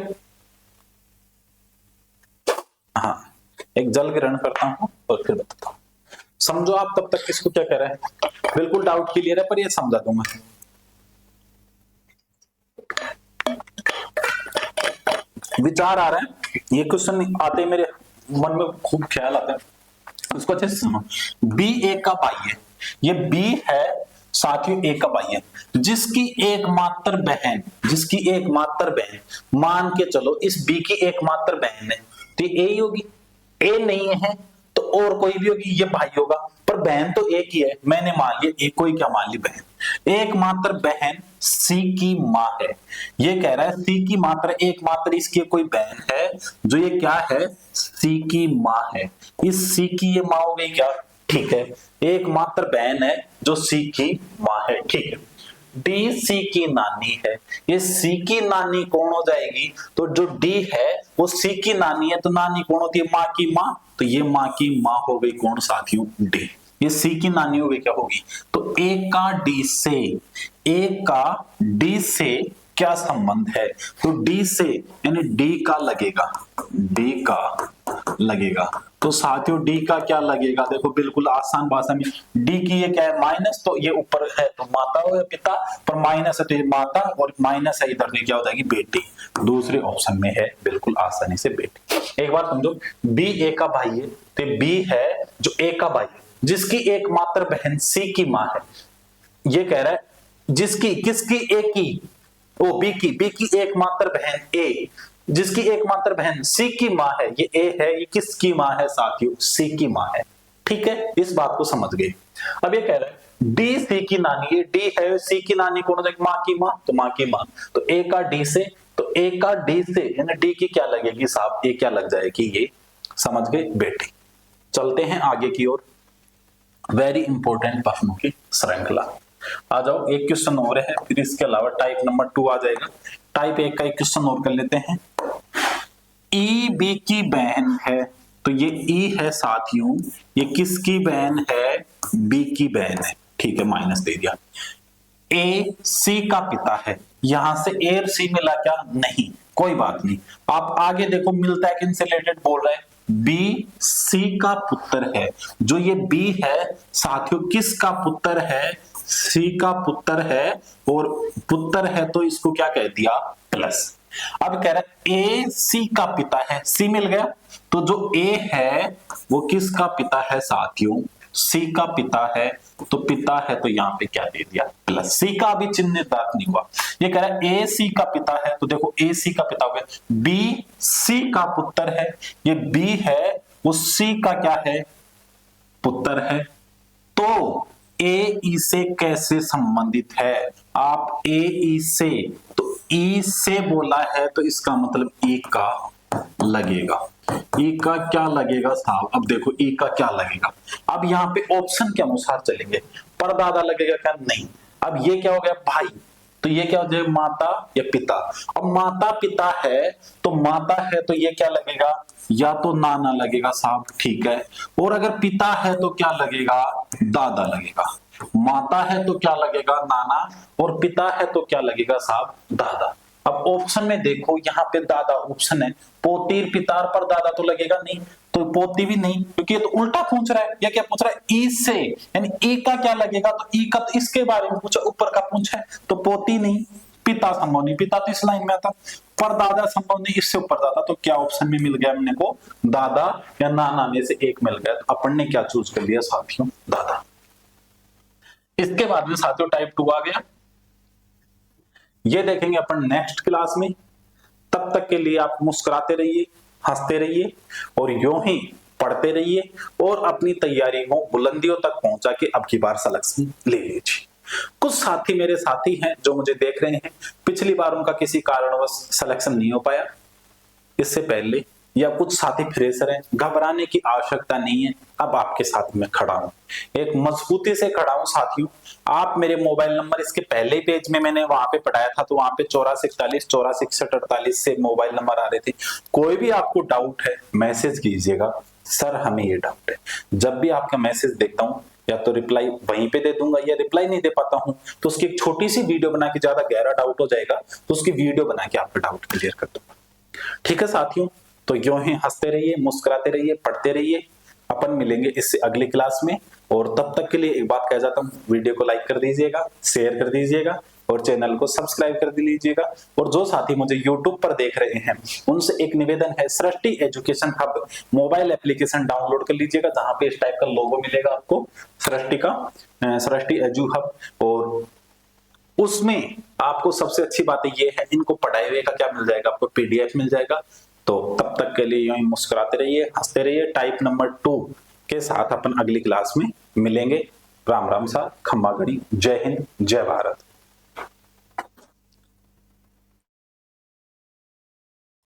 हाँ, एक जल ग्रहण करता हूं और फिर बताता हूं, समझो आप तब तक इसको क्या कह रहा है, बिल्कुल डाउट क्लियर है पर ये समझा दूंगा। विचार आ रहा है, ये क्वेश्चन आते मेरे मन में खूब ख्याल आता है, उसको अच्छे से समझ। बी ए का भाई है, ये बी है साथियों ए का भाई है, जिसकी एकमात्र बहन, जिसकी एकमात्र बहन, मान के चलो इस बी की एकमात्र बहन है, तो ए ही होगी, ए नहीं है तो और कोई भी होगी, ये भाई होगा, पर बहन तो एक ही है, मैंने मान लिया एक, कोई क्या मान ली बहन, एकमात्र बहन सी की माँ है, ये कह रहा है सी की मात्र एकमात्र इसकी कोई बहन है जो ये क्या है, सी की माँ है, इस सी की ये माँ हो गई क्या, ठीक है, एकमात्र बहन है जो सी की माँ है, ठीक है। डी सी की नानी है, ये सी की नानी कौन हो जाएगी, तो जो डी है वो सी की नानी है, तो नानी कौन होती है, माँ की माँ, तो ये माँ की माँ हो गई कौन साथियों, डी, ये सी की नानी हो गई क्या होगी, तो ए का डी से, ए का डी से क्या संबंध है, तो डी से यानी डी का लगेगा, डी का लगेगा, तो साथियों डी का क्या लगेगा, देखो बिल्कुल आसान भाषा में, डी की ये क्या है माइनस, तो ये ऊपर है तो माता हो या पिता, पर माइनस है तो ये माता, और माइनस है इधर क्या हो जाएगी, बेटी, दूसरे ऑप्शन में है बिल्कुल आसानी से बेटी। एक बार समझो, बी ए का भाई है, तो बी है जो ए का भाई है, जिसकी एकमात्र बहन सी की माँ है, ये कह रहा है जिसकी, किसकी, ए की, ओ बी की एकमात्र बहन ए, जिसकी एकमात्र बहन सी की माँ है, ये ए है, ये किसकी माँ है साथियों, सी की माँ है। ठीक है, इस बात को समझ गए। अब ये कह रहा है डी सी की नानी, ये डी है, सी की नानी कौन हो जाएगी, माँ की माँ, तो माँ की माँ, तो ए का डी से, तो ए का डी से यानी डी की क्या लगेगी साहब, ए क्या लग जाएगी, ये समझ गए बेटे। चलते हैं आगे की ओर, वेरी इंपॉर्टेंट प्रश्नों की श्रृंखला। आ जाओ, एक क्वेश्चन और है, फिर इसके अलावा टाइप नंबर 2 आ जाएगा। टाइप 1 का एक क्वेश्चन और कर लेते हैं। ई बी की बहन है, तो ये ई है साथियों, ये किसकी बहन है, बी की बहन है। ठीक है, माइनस दे दिया। ए सी का पिता है, यहां से ए और सी मिला क्या, नहीं, कोई बात नहीं। आप आगे देखो मिलता है किनसे रिलेटेड बोल रहे हैं, बी सी का पुत्र है। जो ये बी है साथियों किसका पुत्र है, सी का पुत्र है, और पुत्र है तो इसको क्या कह दिया, प्लस। अब कह रहा है ए सी का पिता है, सी मिल गया, तो जो ए है वो किसका पिता है साथियों, सी का पिता है, तो पिता है तो यहां पे क्या दे दिया, प्लस। सी का अभी चिन्ह निर्धारित नहीं हुआ, ये कह रहा है ए सी का पिता है, तो देखो ए सी का पिता हो गया, बी सी का पुत्र है, ये बी है वो सी का क्या है, पुत्र है। तो ए ई से कैसे संबंधित है, आप ए ई से, तो ई से बोला है तो इसका मतलब ई का लगेगा, ई का क्या लगेगा साहब, अब देखो ई का क्या लगेगा। अब यहाँ पे ऑप्शन के अनुसार चलेंगे, परदादा लगेगा क्या, नहीं। अब ये क्या हो गया भाई, तो ये क्या हो जाएगा, माता या पिता। अब माता पिता है तो माता है तो ये क्या लगेगा, या तो नाना लगेगा साहब, ठीक है। और अगर पिता है तो क्या लगेगा, दादा लगेगा। माता है तो क्या लगेगा, नाना, और पिता है तो क्या लगेगा साहब, दादा। अब ऑप्शन में देखो, यहाँ पे दादा ऑप्शन है, पोती पितार पर दादा तो लगेगा नहीं, तो पोती भी नहीं, क्योंकि ये तो उल्टा पूछ रहा है। या क्या पूछ रहा है, ई से, यानी ई का क्या लगेगा, तो ई का तो इसके बारे में पूछा, ऊपर का पूछा है, तो पोती नहीं, पिता संभव नहीं, पिता तो इस लाइन में आता, पर दादा संभव नहीं, इससे ऊपर दादा, तो क्या ऑप्शन में मिल गया हमने को, दादा या नाना में से एक मिल गया, तो अपन ने क्या चूज कर लिया साथियों, दादा। इसके बाद में साथियों टाइप 2 आ गया, ये देखेंगे अपन नेक्स्ट क्लास में। तब तक के लिए आप मुस्कुराते रहिए, हंसते रहिए, और यूं ही पढ़ते रहिए, और अपनी तैयारी को बुलंदियों तक पहुंचा के अब की बार सिलेक्शन ले लीजिए। कुछ साथी मेरे साथी हैं जो मुझे देख रहे हैं, पिछली बार उनका किसी कारणवश सिलेक्शन नहीं हो पाया इससे पहले, या कुछ साथी फ्रेशर हैं, घबराने की आवश्यकता नहीं है, अब आपके साथ में खड़ा हूं, एक मजबूती से खड़ा हूं साथियों। आप मेरे मोबाइल नंबर इसके पहले पेज में मैंने वहां पे पढ़ाया था, तो वहां पे 8441 846148 से मोबाइल नंबर आ रहे थे। कोई भी आपको डाउट है मैसेज कीजिएगा, सर हमें ये डाउट है। जब भी आपका मैसेज देखता हूं, या तो रिप्लाई वहीं पे दे दूंगा, या रिप्लाई नहीं दे पाता हूं तो उसकी एक छोटी सी वीडियो बना के, ज्यादा गहरा डाउट हो जाएगा तो उसकी वीडियो बना के आपका डाउट क्लियर कर दूंगा। ठीक है साथियों, तो यूं ही हंसते रहिए, मुस्कुराते रहिए, पढ़ते रहिए। अपन मिलेंगे इससे अगली क्लास में, और तब तक के लिए एक बात कह जाता हूं, वीडियो को लाइक कर दीजिएगा, शेयर कर दीजिएगा, और चैनल को सब्सक्राइब कर लीजिएगा। और जो साथी मुझे YouTube पर देख रहे हैं उनसे एक निवेदन है, Srishti education hub mobile application download कर लीजिएगा, जहां पे इस टाइप का लोगो मिलेगा आपको, सृष्टि का, सृष्टि एजू हब। और उसमें आपको सबसे अच्छी बात ये है, इनको पढ़ाए हुए का क्या मिल जाएगा, आपको PDF मिल जाएगा। तो तब तक के लिए यूं ही मुस्कुराते रहिए, हंसते रहिए। टाइप नंबर 2 के साथ अपन अगली क्लास में मिलेंगे। राम राम सा, खम्मा गणी, जय हिंद, जय भारत।